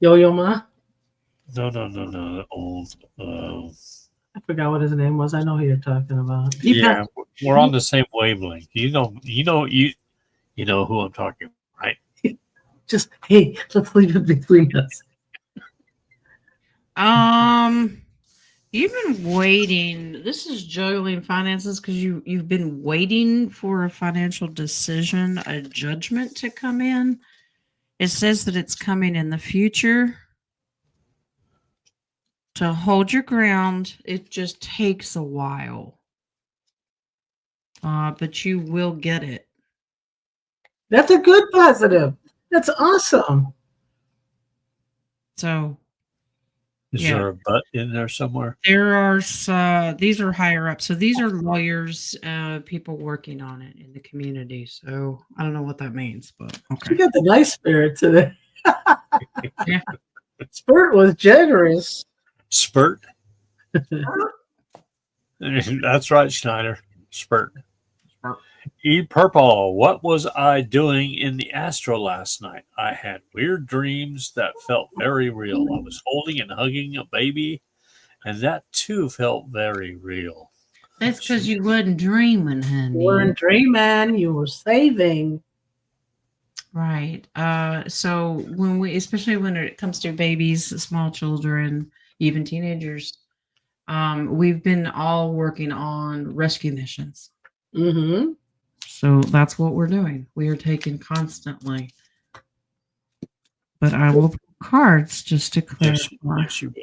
Yo-Yo Ma. No. The old. I forgot what his name was. I know who you're talking about. Yeah, we're on the same wavelength. You know who I'm talking about, right? Just hey, let's leave it between us. You've been waiting. This is juggling finances because you've been waiting for a financial decision, a judgment to come in. It says that it's coming in the future. To hold your ground, it just takes a while. But you will get it. That's a good positive. That's awesome. So Is Yeah. there a butt in there somewhere? there are these are higher up. So these are lawyers, people working on it in the community. So I don't know what that means, but You okay. got the nice spirit today. Yeah. Spirit was generous. Spurt. That's right, Schneider. Spurt. Eat Purple. What was I doing in the astral last night? I had weird dreams that felt very real. I was holding and hugging a baby, and that too felt very real. That's because you wasn't dreaming, honey. You weren't dreaming, you were saving. Right. So when we, especially when it comes to babies, small children, even teenagers, we've been all working on rescue missions. Mm-hmm. So that's what we're doing. We are taking constantly. But I will pull cards just to clarify. Yes, you will.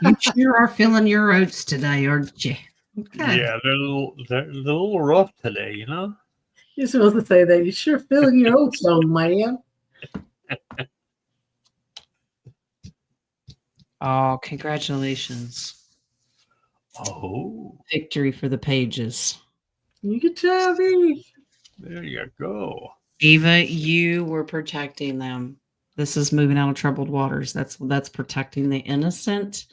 You sure are feeling your oats today, aren't you? Okay. Yeah, they're a little rough today, you know? You're supposed to say that. You sure feeling your oats, young man. Oh, congratulations. Oh, Victory for the pages. You can tell me. there you go. Eva, you were protecting them. This is moving out of troubled waters. That's protecting the innocent.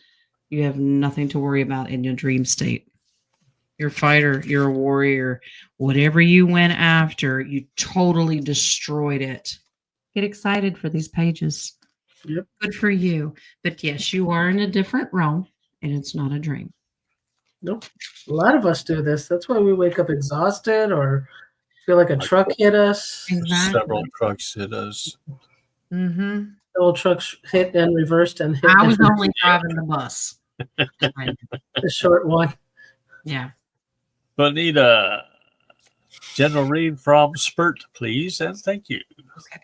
You have nothing to worry about in your dream state. You're a fighter, you're a warrior. Whatever you went after, you totally destroyed it. Get excited for these pages. Yep. Good for you. But yes, you are in a different realm, and it's not a dream. Nope. A lot of us do this. That's why we wake up exhausted or feel like a truck hit us. Several trucks hit us. Mm-hmm. Several trucks hit and reversed and hit. I was only driving the bus. the short one. Yeah. But need a general read from Spurt, please, and thank you. Okay.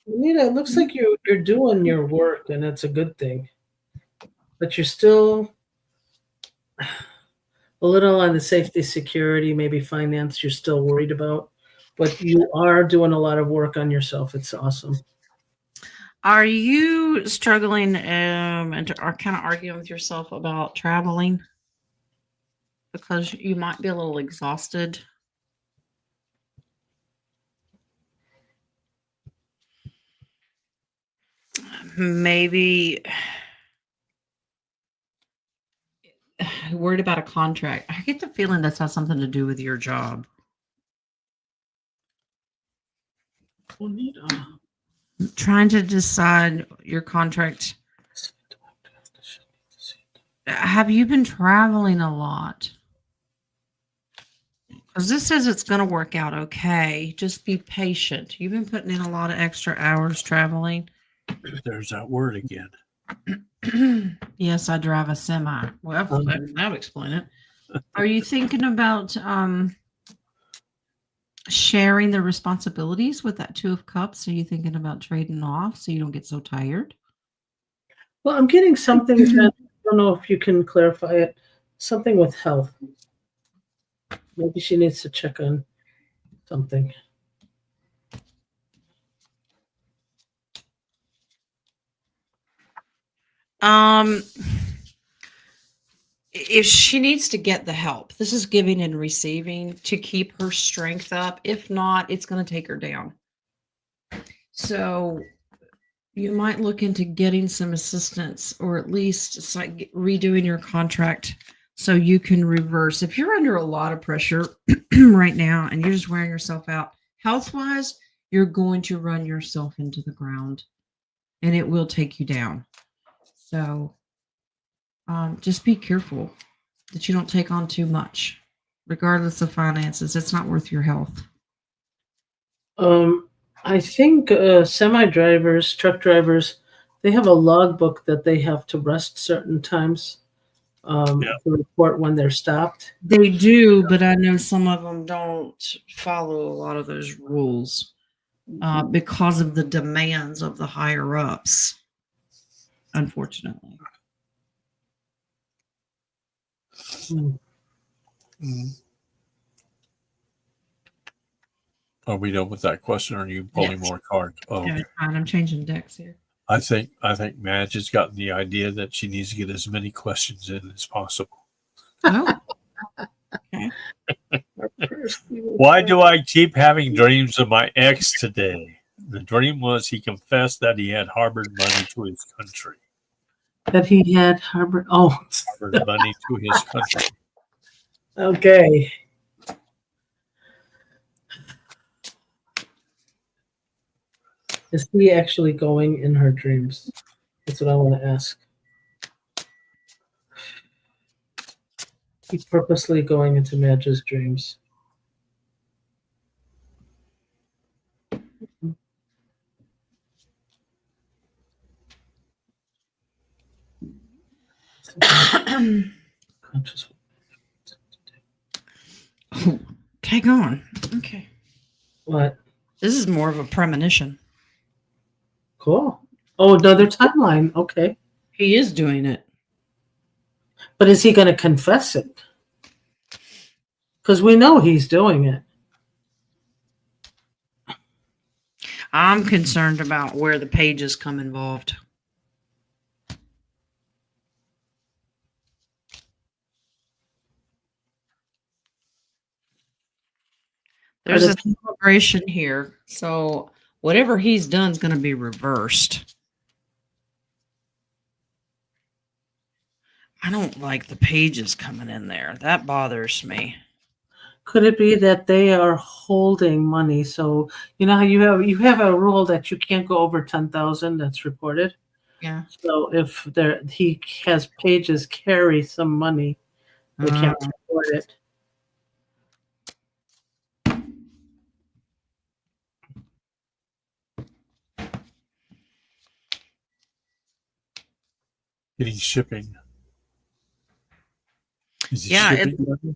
Anita, it looks like you're doing your work, and that's a good thing. But you're still a little on the safety, security, maybe finance. You're still worried about, but you are doing a lot of work on yourself. It's awesome. Are you struggling and are kind of arguing with yourself about traveling? Because you might be a little exhausted. Maybe worried about a contract. I get the feeling this has something to do with your job. Trying to decide your contract. Have you been traveling a lot? Because this says it's going to work out okay. Just be patient. You've been putting in a lot of extra hours traveling. There's that word again. Yes, I drive a semi. Well, that would explain it. Are you thinking about sharing the responsibilities with that Two of Cups? Are you thinking about trading off so you don't get so tired? Well, I'm getting something. I don't know if you can clarify it. Something with health. Maybe she needs to check on something. If she needs to get the help, this is giving and receiving to keep her strength up. If not, it's going to take her down. So you might look into getting some assistance, or at least redoing your contract so you can reverse. If you're under a lot of pressure right now and you're just wearing yourself out, health-wise, you're going to run yourself into the ground and it will take you down. So just be careful that you don't take on too much, regardless of finances. It's not worth your health. I think semi drivers, truck drivers, they have a logbook that they have to rest certain times to report when they're stopped. They do, but I know some of them don't follow a lot of those rules because of the demands of the higher ups, unfortunately. Are we done with that question, or are you pulling more cards? Oh, Yeah, okay. fine. I'm changing decks here. I think Madge has gotten the idea that she needs to get as many questions in as possible. Oh, okay. Why do I keep having dreams of my ex today? The dream was he confessed that he had harbored money to his country. That he had harbored. Oh, Harbored money to his country. okay. Is he actually going in her dreams? That's what I want to ask. He purposely going into Madge's dreams. Conscious. Take on. Okay. What? This is more of a premonition. Cool. Oh, another timeline. Okay. He is doing it. But is he going to confess it? Because we know he's doing it. I'm concerned about where the pages come involved. There's a celebration here, so whatever he's done is going to be reversed. I don't like the pages coming in there. That bothers me. Could it be that they are holding money? So you know how you have a rule that you can't go over 10,000 that's reported. Yeah. So if he has pages carry some money, they can't report it. Getting shipping. Is he Yeah, shipping?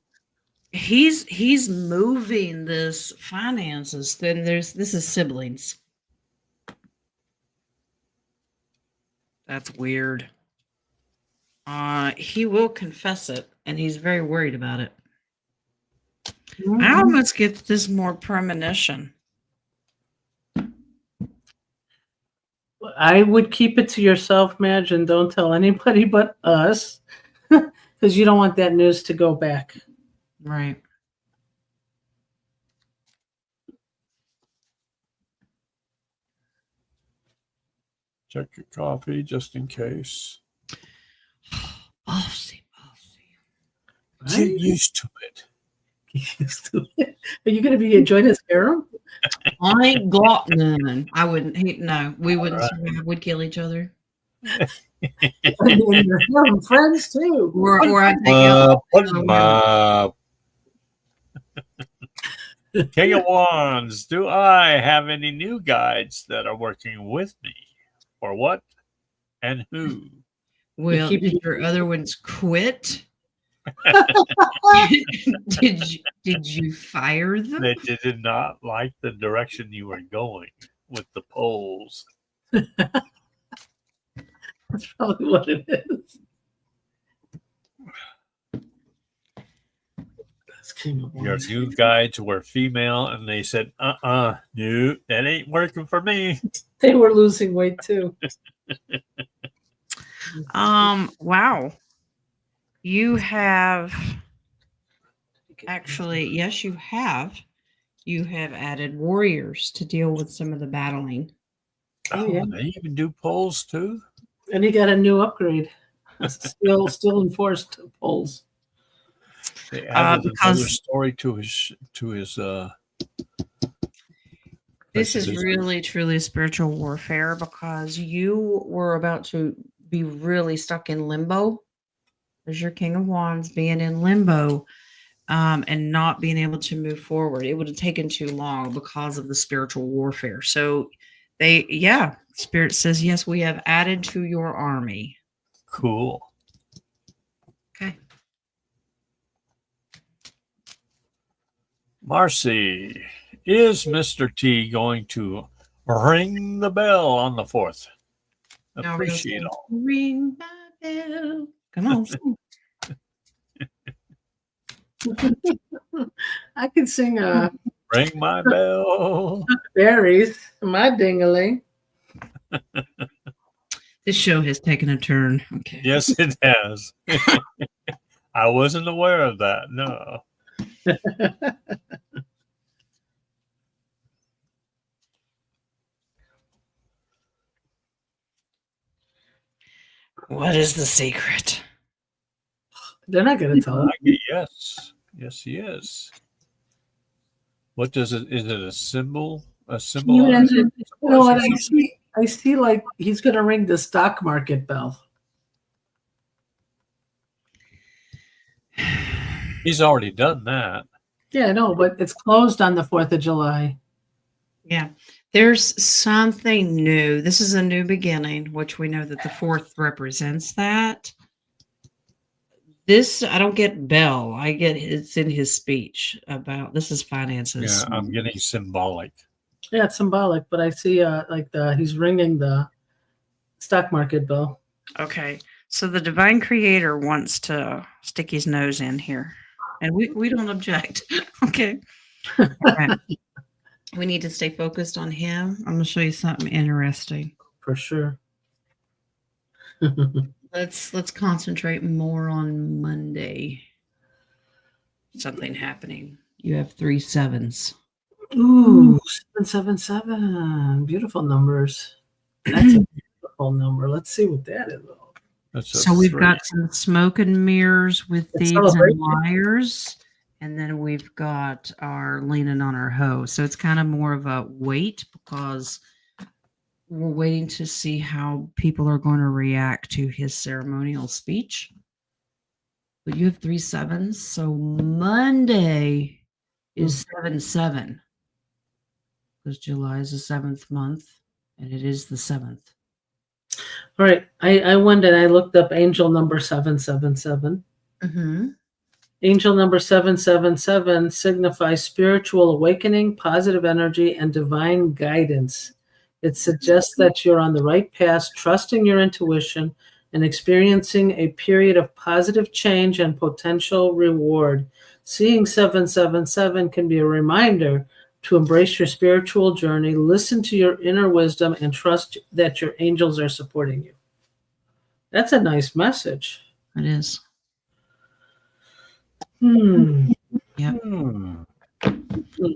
he's moving this finances. Then this is siblings. That's weird. He will confess it, and he's very worried about it. I almost get this more premonition. I would keep it to yourself, Madge, and don't tell anybody but us, because you don't want that news to go back. Right. Check your coffee just in case. Bossy. Get used to it. Are you going to be join us, Carol? I ain't got none. I wouldn't. No, we wouldn't survive. We'd kill each other. And you're friends too. Or I'd take out. King of Wands, do I have any new guides that are working with me? For what and who? Well, did your other ones quit? Did you fire them? They did not like the direction you were going with the polls. That's probably what it is. Your new guides were female, and they said, no, that ain't working for me. They were losing weight too. Wow. You have actually, yes, you have. You have added warriors to deal with some of the battling. Oh, yeah. They even do polls too. And he got a new upgrade. Still enforced polls. They added another story to his. This is really truly spiritual warfare because you were about to be really stuck in limbo. There's your King of Wands being in limbo and not being able to move forward. It would have taken too long because of the spiritual warfare. So Spirit says, yes, we have added to your army. Cool. Okay. Marcy, is Mr. T going to ring the bell on the 4th? Appreciate all. Ring my bell. Come on. I can sing Ring my bell. berries, my ding-a-ling. This show has taken a turn. Okay. Yes, it has. I wasn't aware of that. No. What is the secret? They're not going to tell us. Yes. Yes, he is. What does it? Is it a symbol? A symbol? You know what I see like he's going to ring the stock market bell. He's already done that. Yeah, I know, but it's closed on the 4th of July. Yeah. There's something new. This is a new beginning, which we know that the 4th represents that. This, I don't get Bell. I get it's in his speech about this is finances. Yeah, I'm getting symbolic. Yeah, it's symbolic, but I see he's ringing the stock market bell. Okay. So the divine creator wants to stick his nose in here. And we don't object. Okay. Okay. We need to stay focused on him. I'm gonna show you something interesting. For sure. Let's concentrate more on Monday. Something happening. You have 3 7s. Ooh, 777. Beautiful numbers. That's a beautiful number. Let's see what that is. So we've got some smoke and mirrors with thieves and liars. And then we've got our leaning on our hoe. So it's kind of more of a wait because we're waiting to see how people are going to react to his ceremonial speech. But you have 3 7s. So Monday is 7-7. Because July is the 7th month. And it is the 7th. All right. I went and I looked up angel number 777. Mm-hmm. Angel number 777 signifies spiritual awakening, positive energy, and divine guidance. It suggests that you're on the right path, trusting your intuition, and experiencing a period of positive change and potential reward. Seeing 777 can be a reminder to embrace your spiritual journey, listen to your inner wisdom, and trust that your angels are supporting you. That's a nice message. It is. Yep.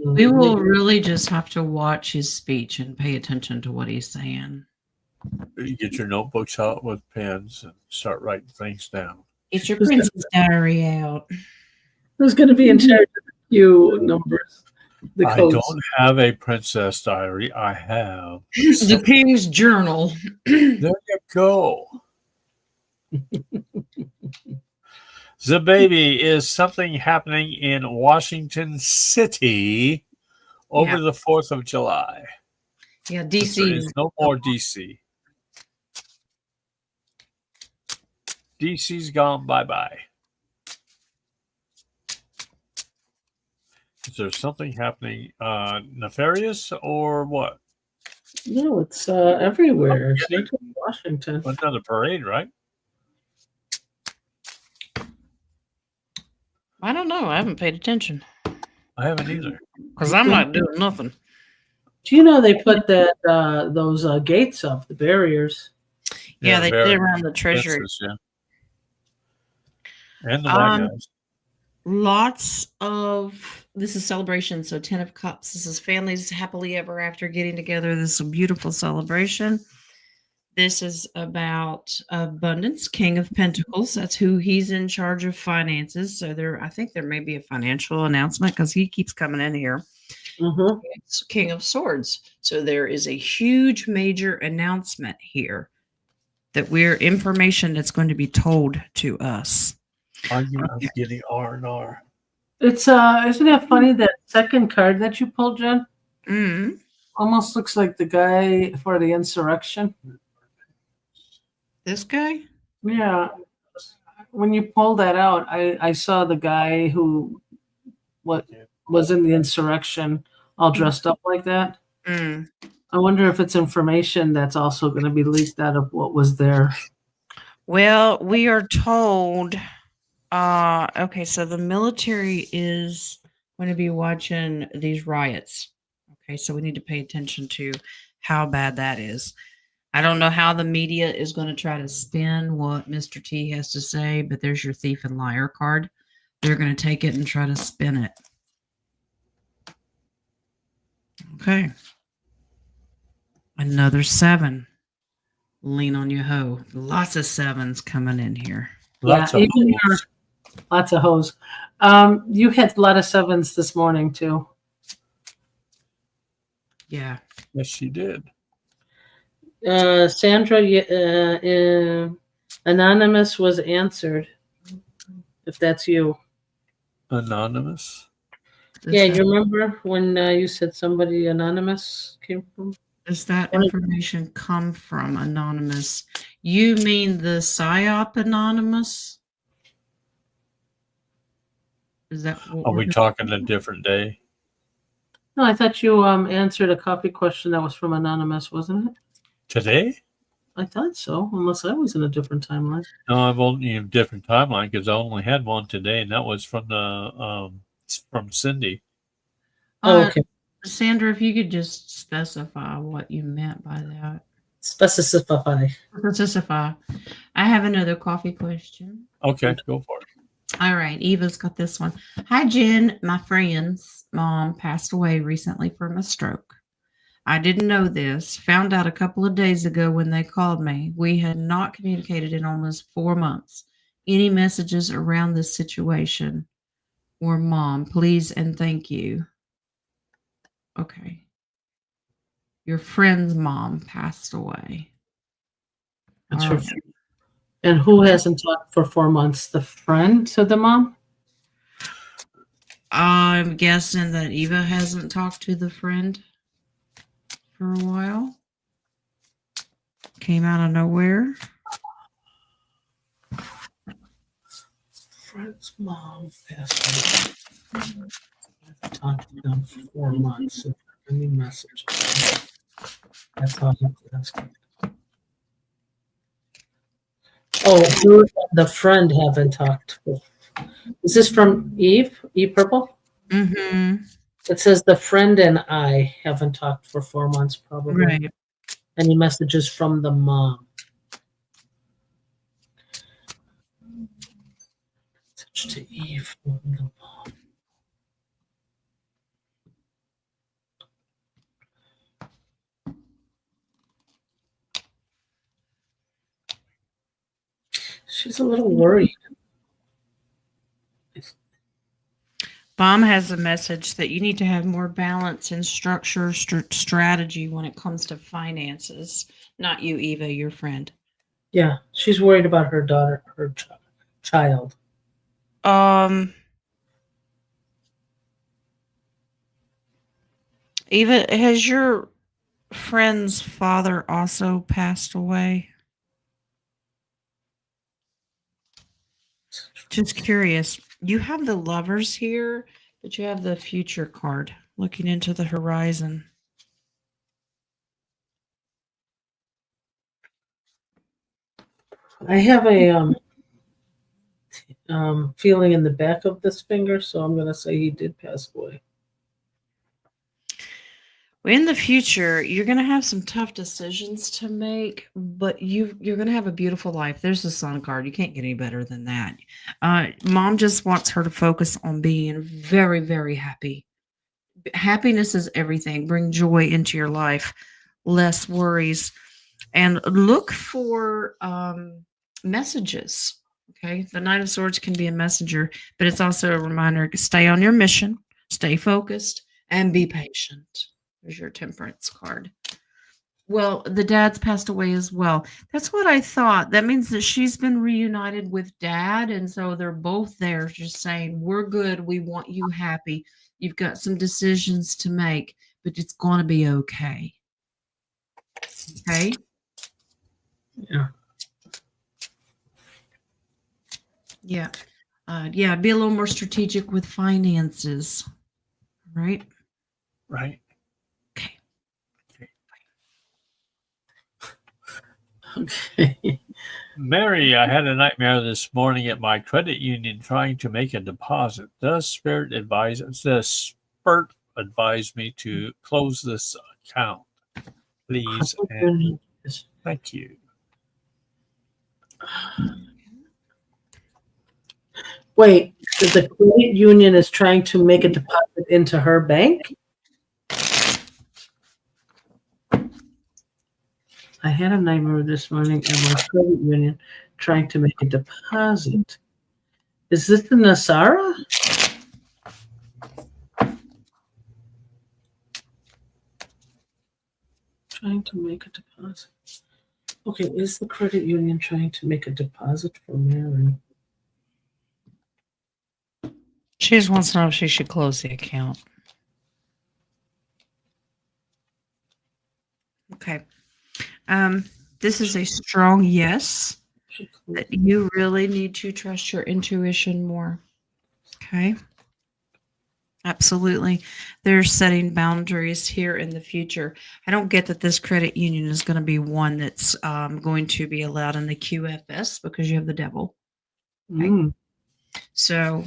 We will really just have to watch his speech and pay attention to what he's saying. You get your notebooks out with pens and start writing things down. Get your princess diary out. Who's going to be in charge of you numbers? I don't have a princess diary. I have the King's Journal. There you go. The baby is something happening in Washington City over the 4th of July. Yeah, DC. There's no more DC. DC's gone bye-bye. Is there something happening nefarious or what? No, it's everywhere. It's not just Washington. Another parade, right? I don't know. I haven't paid attention. I haven't either. Because I'm not doing nothing. Do you know they put that those gates up, the barriers? Yeah, they did around the treasury. And the White House. Lots of this is celebration. So 10 of Cups. This is families happily ever after getting together. This is a beautiful celebration. This is about abundance, King of Pentacles. That's who he's in charge of finances. So I think there may be a financial announcement because he keeps coming in here. Mm-hmm. It's King of Swords. So there is a huge major announcement here that information that's going to be told to us. I'm getting R&R. It's isn't it funny that second card that you pulled, Jen? Mm-hmm. Almost looks like the guy for the insurrection. This guy? Yeah. When you pulled that out, I saw the guy who was in the insurrection all dressed up like that. Mm. I wonder if it's information that's also going to be leaked out of what was there. Well, we are told okay, so the military is going to be watching these riots. Okay, so we need to pay attention to how bad that is. I don't know how the media is going to try to spin what Mr. T has to say, but there's your thief and liar card. They're going to take it and try to spin it. Okay. Another 7. Lean on your hoe. Lots of 7s coming in here. Lots of even holes. Lots of hoes. You had a lot of 7s this morning too. Yeah. Yes, she did. Sandra, anonymous was answered. If that's you. Anonymous. Yeah, you remember when you said somebody anonymous came from? Does that information come from anonymous? You mean the PSYOP anonymous? Is that what Are we talking a different day? No, I thought you answered a coffee question that was from anonymous, wasn't it? Today? I thought so, unless I was in a different timeline. No, I've only in a different timeline because I only had one today, and that was from the from Cindy. Okay. Sandra, if you could just specify what you meant by that. Specify. Specify. I have another coffee question. Okay, go for it. All right, Eva's got this one. Hi, Jen. My friend's mom passed away recently from a stroke. I didn't know this. Found out a couple of days ago when they called me. We had not communicated in almost 4 months. Any messages around this situation? Or mom, please and thank you. Okay. Your friend's mom passed away. That's All her. right. And who hasn't talked for 4 months? The friend to the mom? I'm guessing that Eva hasn't talked to the friend for a while. Came out of nowhere. Friend's mom passed away. I've talked to them for 4 months. Any messages? That's all I'm asking. Oh, who and the friend haven't talked. Is this from Eve? Eve Purple? Mm-hmm. It says the friend and I haven't talked for 4 months, probably. Right. Any messages from the mom? Message to Eve from the mom. She's a little worried. Mom has a message that you need to have more balance and structure, strategy when it comes to finances. Not you, Eva, your friend. Yeah, she's worried about her daughter, her child. Eva, has your friend's father also passed away? Just curious. You have the lovers here, but you have the future card looking into the horizon. I have a feeling in the back of this finger, so I'm going to say he did pass away. In the future, you're going to have some tough decisions to make, but you're going to have a beautiful life. There's the sun card. You can't get any better than that. Mom just wants her to focus on being very, very happy. Happiness is everything. Bring joy into your life, less worries, and look for messages. Okay. The Knight of Swords can be a messenger, but it's also a reminder to stay on your mission, stay focused, and be patient. There's your Temperance card. Well, the dad's passed away as well. That's what I thought. That means that she's been reunited with dad. And so they're both there just saying, we're good. We want you happy. You've got some decisions to make, but it's going to be okay. Okay? Yeah. Yeah. Yeah, be a little more strategic with finances. Right? Right. Okay. Okay. Mary, I had a nightmare this morning at my credit union trying to make a deposit. Does Spurt advise me to close this account, please? And Thank you. Wait, the credit union is trying to make a deposit into her bank? I had a nightmare this morning at my credit union trying to make a deposit. Is this the Nasara? Trying to make a deposit. Okay, is the credit union trying to make a deposit for Mary? She just wants to know if she should close the account. Okay. This is a strong yes that you really need to trust your intuition more. Okay. Absolutely. They're setting boundaries here in the future. I don't get that this credit union is going to be one that's going to be allowed in the QFS because you have the devil. Mm. So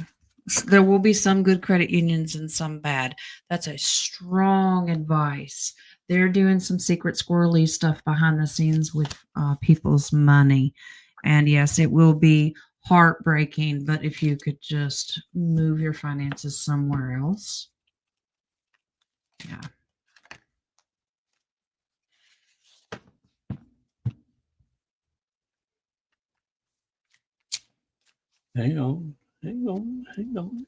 there will be some good credit unions and some bad. That's a strong advice. They're doing some secret squirrely stuff behind the scenes with people's money. And yes, it will be heartbreaking, but if you could just move your finances somewhere else. Yeah. Hang on. Hang on. Hang on.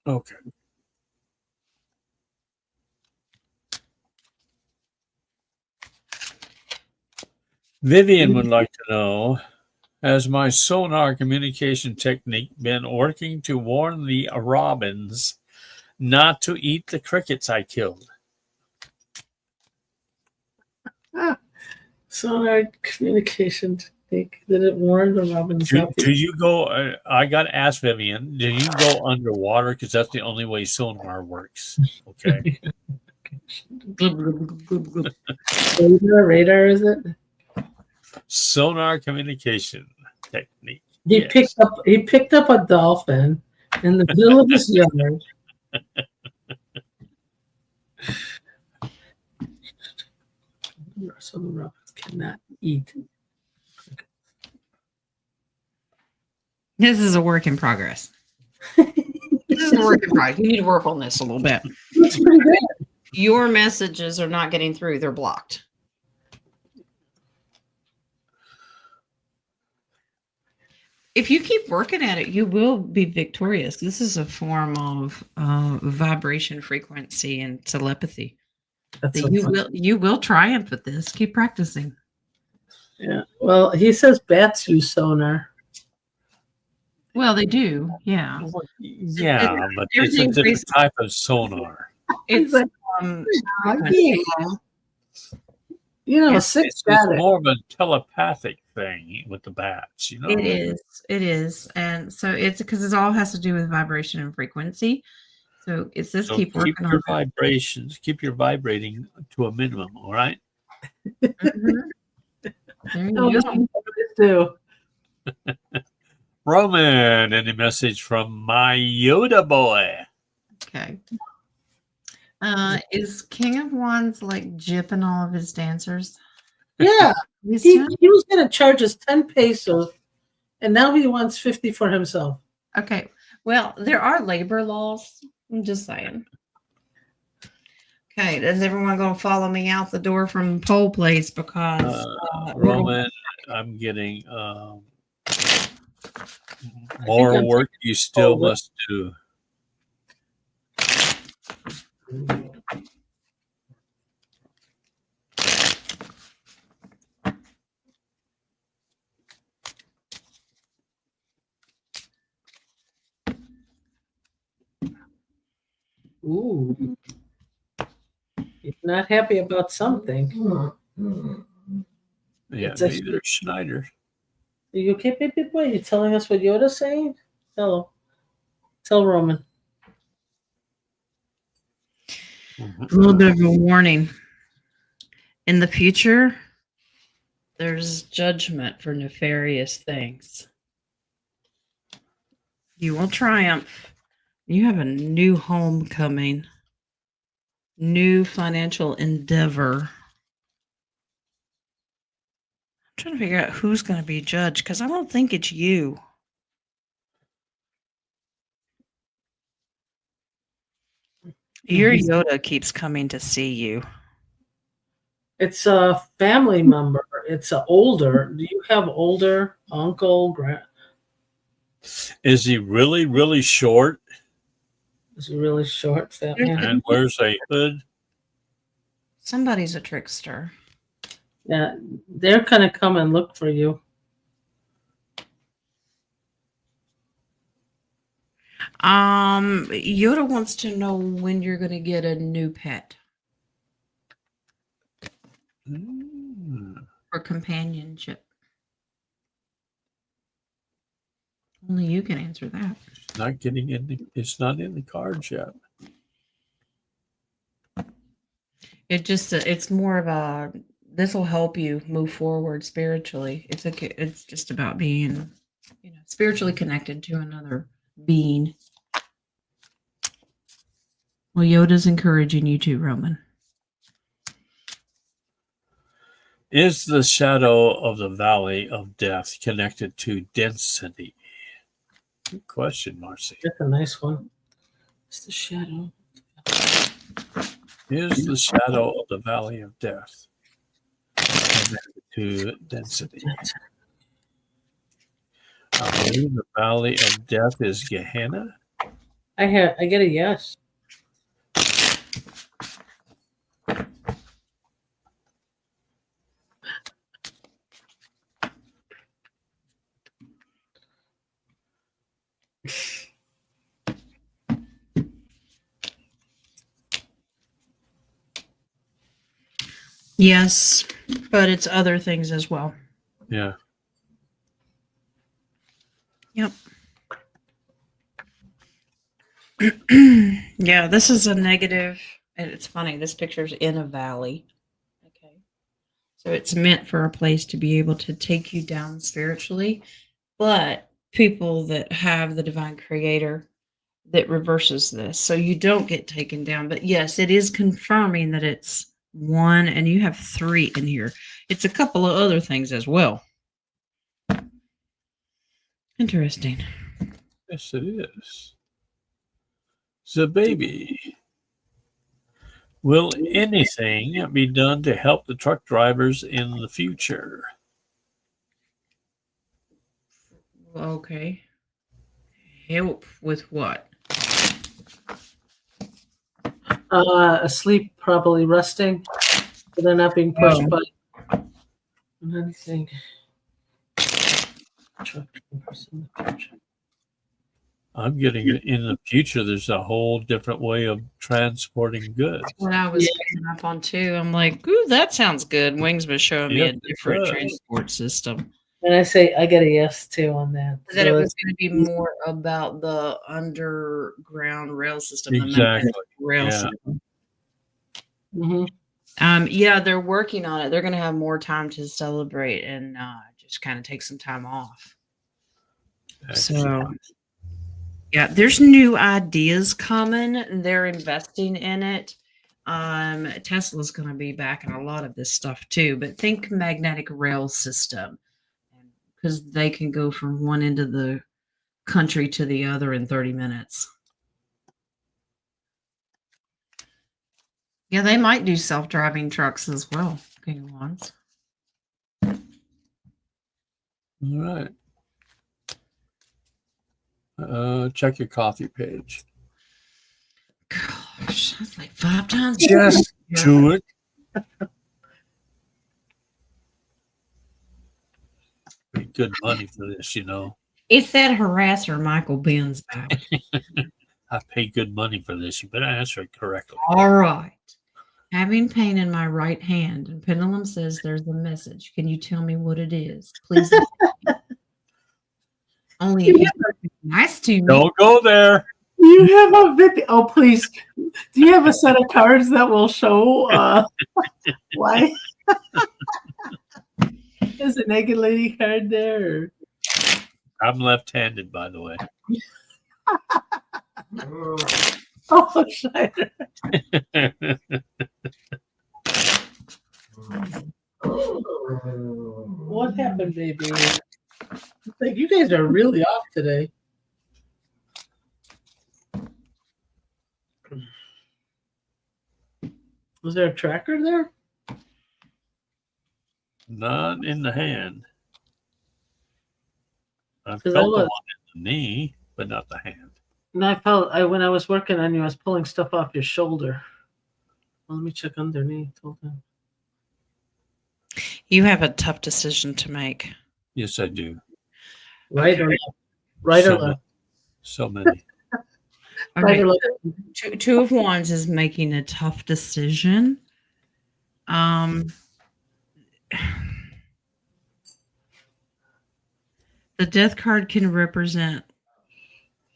Okay. Vivian would like to know, has my sonar communication technique been working to warn the robins not to eat the crickets I killed? Sonar communication technique. Did it warn the robins? Do you go? I got to ask Vivian. Do you go underwater? Because that's the only way sonar works. Okay. Radar, is it? Sonar communication technique. He Yes. picked up a dolphin in the middle of his yard. So the robins cannot eat. This is a work in progress. This is a work in progress. You need to work on this a little bit. That's pretty good. Your messages are not getting through. They're blocked. If you keep working at it, you will be victorious. This is a form of vibration frequency and telepathy. That's That you will triumph at this. Keep practicing. Yeah. Well, he says bats use sonar. Well, they do. Yeah. Yeah, but it's a different type of sonar. It's six It's got it. more of a telepathic thing with the bats. You know. It is, and so it's because it all has to do with vibration and frequency. So it says keep working keep your on vibrations. Keep your vibrating to a minimum. All right. Mhm. There you go. Do. Roman, any message from my Yoda boy? Okay. Is King of Wands like gypping all of his dancers? Yeah. He's He doing- was going to charge us 10 pesos, and now he wants 50 for himself. Okay. Well, there are labor laws. I'm just saying. Okay. Is everyone going to follow me out the door from Pole Place? Because Roman, I'm getting more work you still must do. Ooh. He's not happy about something. Yeah, It's a- neither Schneider. Are you okay, baby boy? You telling us what Yoda's saying? Tell Roman. a little bit of a warning. In the future, there's judgment for nefarious things. You will triumph. You have a new home coming. New financial endeavor. I'm trying to figure out who's going to be judged because I don't think it's you. Your Yoda keeps coming to see you. It's a family member. It's older. Do you have older uncle, grand? Is he really, really short Is he really short? Family? and wears a hood? Somebody's a trickster. Yeah, they're gonna come and look for you. Yoda wants to know when you're going to get a new pet for companionship. Only you can answer that. Not getting in the, it's not in the cards yet. It's more of a, this will help you move forward spiritually. It's just about being, spiritually connected to another being. Well, Yoda's encouraging you to, Roman. Is the shadow of the valley of death connected to density? Good question, Marcy. That's a nice one. It's the shadow. Is the shadow of the valley of death connected to density? I believe the valley of death is Gehenna. I get a yes. Yes, but it's other things as well. Yeah. Yep. Yeah, this is a negative. And it's funny, this picture's in a valley. Okay. So it's meant for a place to be able to take you down spiritually. But people that have the divine creator that reverses this. So you don't get taken down. But yes, it is confirming that it's one, and you have 3 in here. It's a couple of other things as well. Interesting. Yes, it is. The baby. Will anything be done to help the truck drivers in the future? Okay. Help with what? Asleep, probably resting. So they're not being pushed by anything. I'm getting it in the future. There's a whole different way of transporting goods. What I was picking up on too. I'm like, ooh, that sounds good. Wings was showing me Yep, a it different does. transport system. And I get a yes too on that. That it was going to be more about the underground rail system, the magnetic rail system. Mm-hmm. Yeah, they're working on it. They're going to have more time to celebrate and just kind of take some time off. So, yeah, there's new ideas coming. They're investing in it. Tesla's going to be backing a lot of this stuff too. But think magnetic rail system, because they can go from one end of the country to the other in 30 minutes. Yeah, they might do self-driving trucks as well. Okay, ones. All right. Check your coffee page. Gosh, that's like 5 times. Just do it. Pay good money for this, It's that harasser Michael Ben's back. I pay good money for this. You better answer it correctly. All right. Having pain in my right hand, and Pendulum says there's a message. Can you tell me what it is? Please. Only if you're nice to me. Don't go there. You have a video. Oh, please. Do you have a set of cards that will show why? Is a naked lady card there? I'm left-handed, by the way. Oh, Schneider. What happened, baby? Like, you guys are really off today. Was there a tracker there? Not in the hand. I 'Cause felt I the was- one in the knee, but not the hand. And when I was working on you, I was pulling stuff off your shoulder. Well, let me check underneath. Hold on. You have a tough decision to make. Yes, I do. Right or left? Right so or left? So many. All Right right. or left? Two of Wands is making a tough decision. The Death card can represent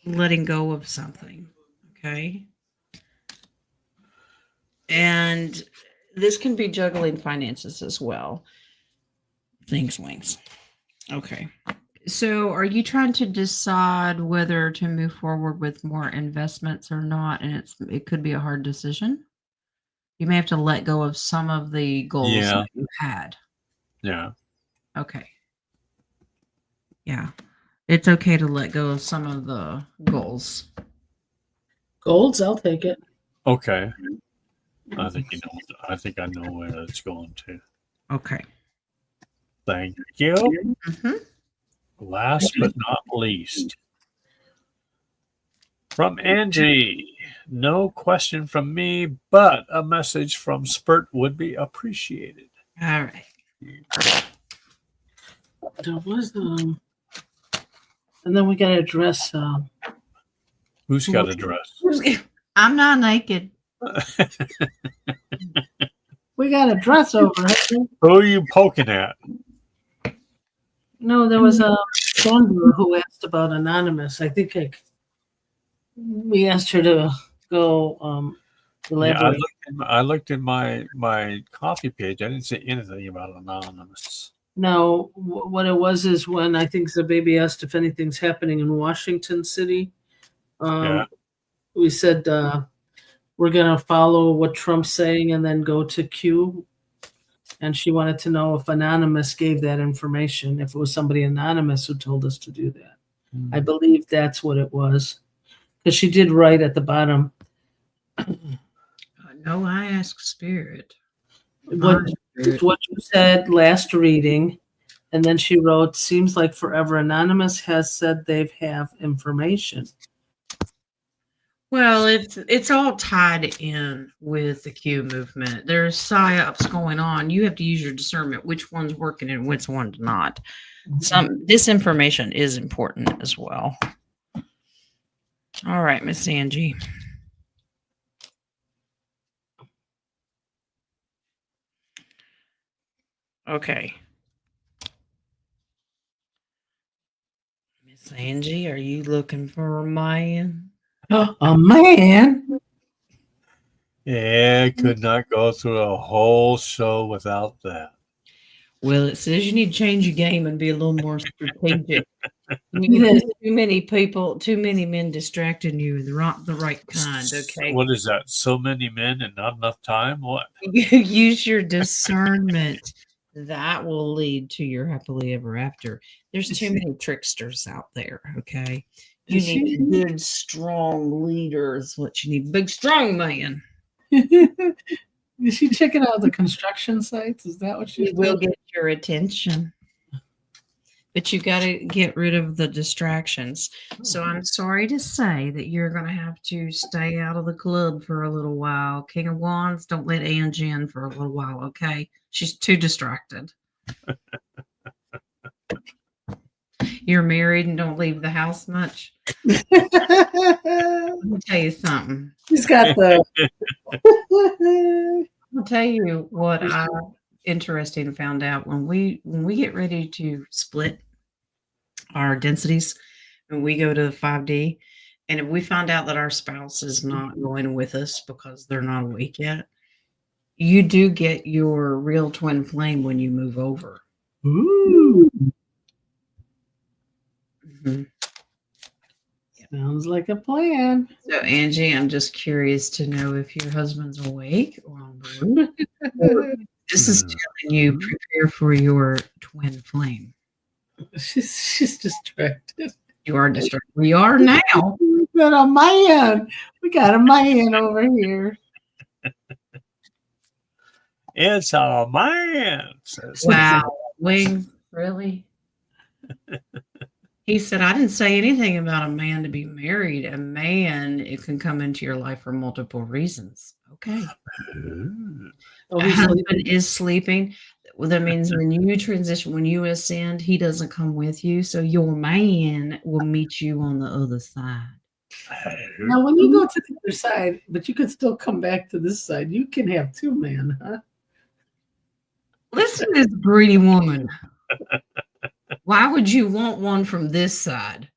letting go of something. Okay. And this can be juggling finances as well. Thanks, Wings. Okay. So are you trying to decide whether to move forward with more investments or not? And it could be a hard decision. You may have to let go of some of the goals Yeah. that you had. Yeah. Okay. Yeah. It's okay to let go of some of the goals. Golds, I'll take it. Okay. I think I know where it's going to. Okay. Thank you. Mm-hmm. Last but not least, from Angie. No question from me, but a message from Spurt would be appreciated. All right. There was and then we got to address. Who's got a dress? I'm not naked. We got a dress over it. Who are you poking at? No, there was a Sandra who asked about Anonymous. I think we asked her to go Yeah, elaborate. I looked in my coffee page. I didn't see anything about Anonymous. No, what it was is when I think the baby asked if anything's happening in Washington City. Yeah. We said we're going to follow what Trump's saying and then go to Q. And she wanted to know if Anonymous gave that information, if it was somebody anonymous who told us to do that. I believe that's what it was. Because she did write at the bottom. No, I ask spirit. What you said last reading, and then she wrote, seems like Forever Anonymous has said they have information. Well, it's all tied in with the Q movement. There's psyops going on. You have to use your discernment which one's working and which one's not. This information is important as well. All right, Miss Angie. Okay. Miss Angie, are you looking for a man? A man? Yeah, could not go through a whole show without that. Well, it says you need to change your game and be a little more strategic. Too many people, too many men distracting you, the right kind. Okay. What is that? So many men and not enough time? What? Use your discernment. That will lead to your happily ever after. There's too many tricksters out there. Okay. You need good, strong leaders. What you need, big, strong man. Is she checking out the construction sites? Is that what she's It will get your attention. But you got to get rid of the distractions. So I'm sorry to say that you're going to have to stay out of the club for a little while. King of Wands, don't let Angie in for a little while, okay? She's too distracted. You're married and don't leave the house much. Let me tell you something. She's got the. I'll tell you what I interesting found out when we get ready to split our densities and we go to the 5D, and if we find out that our spouse is not going with us because they're not awake yet, you do get your real twin flame when you move over. Ooh. Mm-hmm. Yeah. Sounds like a plan. So, Angie, I'm just curious to know if your husband's awake or on board. Or this is telling you prepare for your twin flame. She's distracted. You are distracted. We are now. We got a man. We got a man over here. It's a man. Says Wow. Wing, really? He said, I didn't say anything about a man to be married. A man, it can come into your life for multiple reasons. Okay. Oh, A he's husband sleeping. is sleeping. Well, that means when you transition, when you ascend, he doesn't come with you. So your man will meet you on the other side. Now, when you go to the other side, but you can still come back to this side, you can have two men, huh? Listen to this greedy woman. Why would you want one from this side?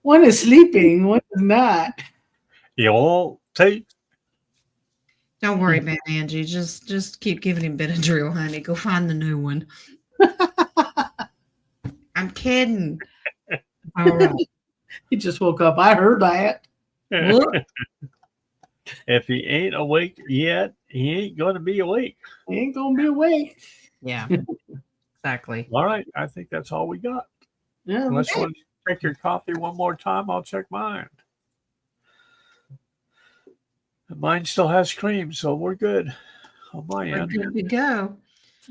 One is sleeping, one is not. You won't take. Don't worry about Angie. Just keep giving him Benadryl, honey. Go find the new one. I'm kidding. All right. He just woke up. I heard that. Look, If he ain't awake yet, he ain't going to be awake. He ain't gonna be awake. yeah, exactly. All right. I think that's all we got. Yeah, Unless you want to drink your coffee one more time, I'll check mine. Mine still has cream, so we're good on my We're end. good to go.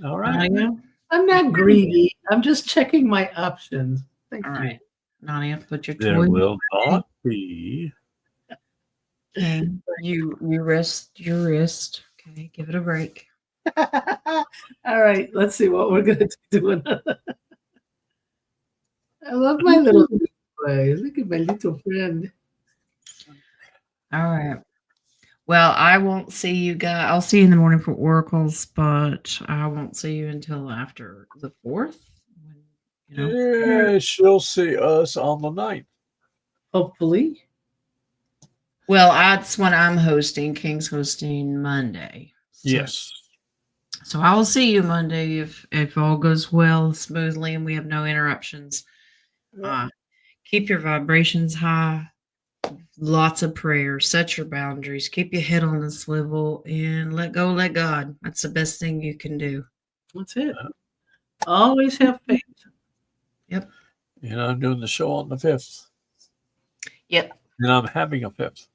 All right. Nadia? I'm not greedy. I'm just checking my options. Thank All you. right. Nadia, put your There toy. will not be. Okay. You rest your wrist. Okay, give it a break. All right, let's see what we're gonna do. I love my little toy. Look at my little friend. All right. Well, I won't see you guys. I'll see you in the morning for oracles, but I won't see you until after the 4th. You know? Yeah, she'll see us on the 9th. Hopefully. Well, that's when I'm hosting. King's hosting Monday. So, Yes. So I will see you Monday if all goes well, smoothly, and we have no interruptions. Keep your vibrations high. Lots of prayers. Set your boundaries. Keep your head on a swivel and let go, let God. That's the best thing you can do. That's it. Always have faith. Yep. And I'm doing the show on the 5th. Yep. And I'm having a 5th.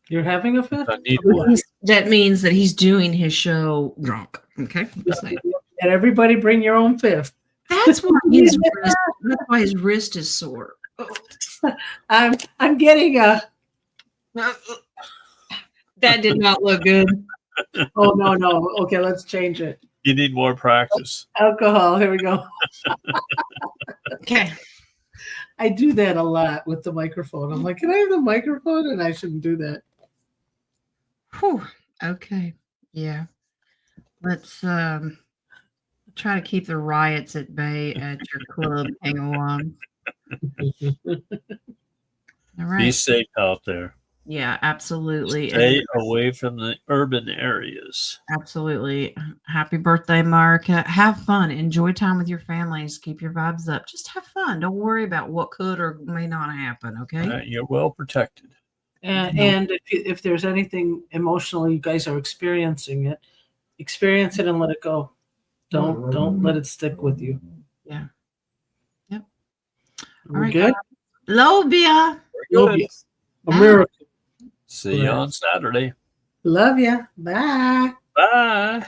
You're having a fifth? I need one. That means that he's doing his show drunk. Okay. Just saying. And everybody bring your own fifth. That's why his wrist. That's why his wrist is sore. I'm getting a. That did not look good. Oh no. Okay, let's change it. You need more practice. Alcohol. Here we go. Okay. I do that a lot with the microphone. I'm like, can I have the microphone? And I shouldn't do that. Whew. Okay. Yeah. Let's try to keep the riots at bay at your club. Hang on. All right. Be safe out there. Yeah, absolutely. Stay away from the urban areas. Absolutely. Happy birthday, America. Have fun. Enjoy time with your families. Keep your vibes up. Just have fun. Don't worry about what could or may not happen. Okay. You're well protected. And if there's anything emotional you guys are experiencing it, experience it and let it go. Don't let it stick with you. Yeah. Yep. We're All right, good. Love ya. Love you. A miracle. See you on Saturday. Love ya. Bye. Bye.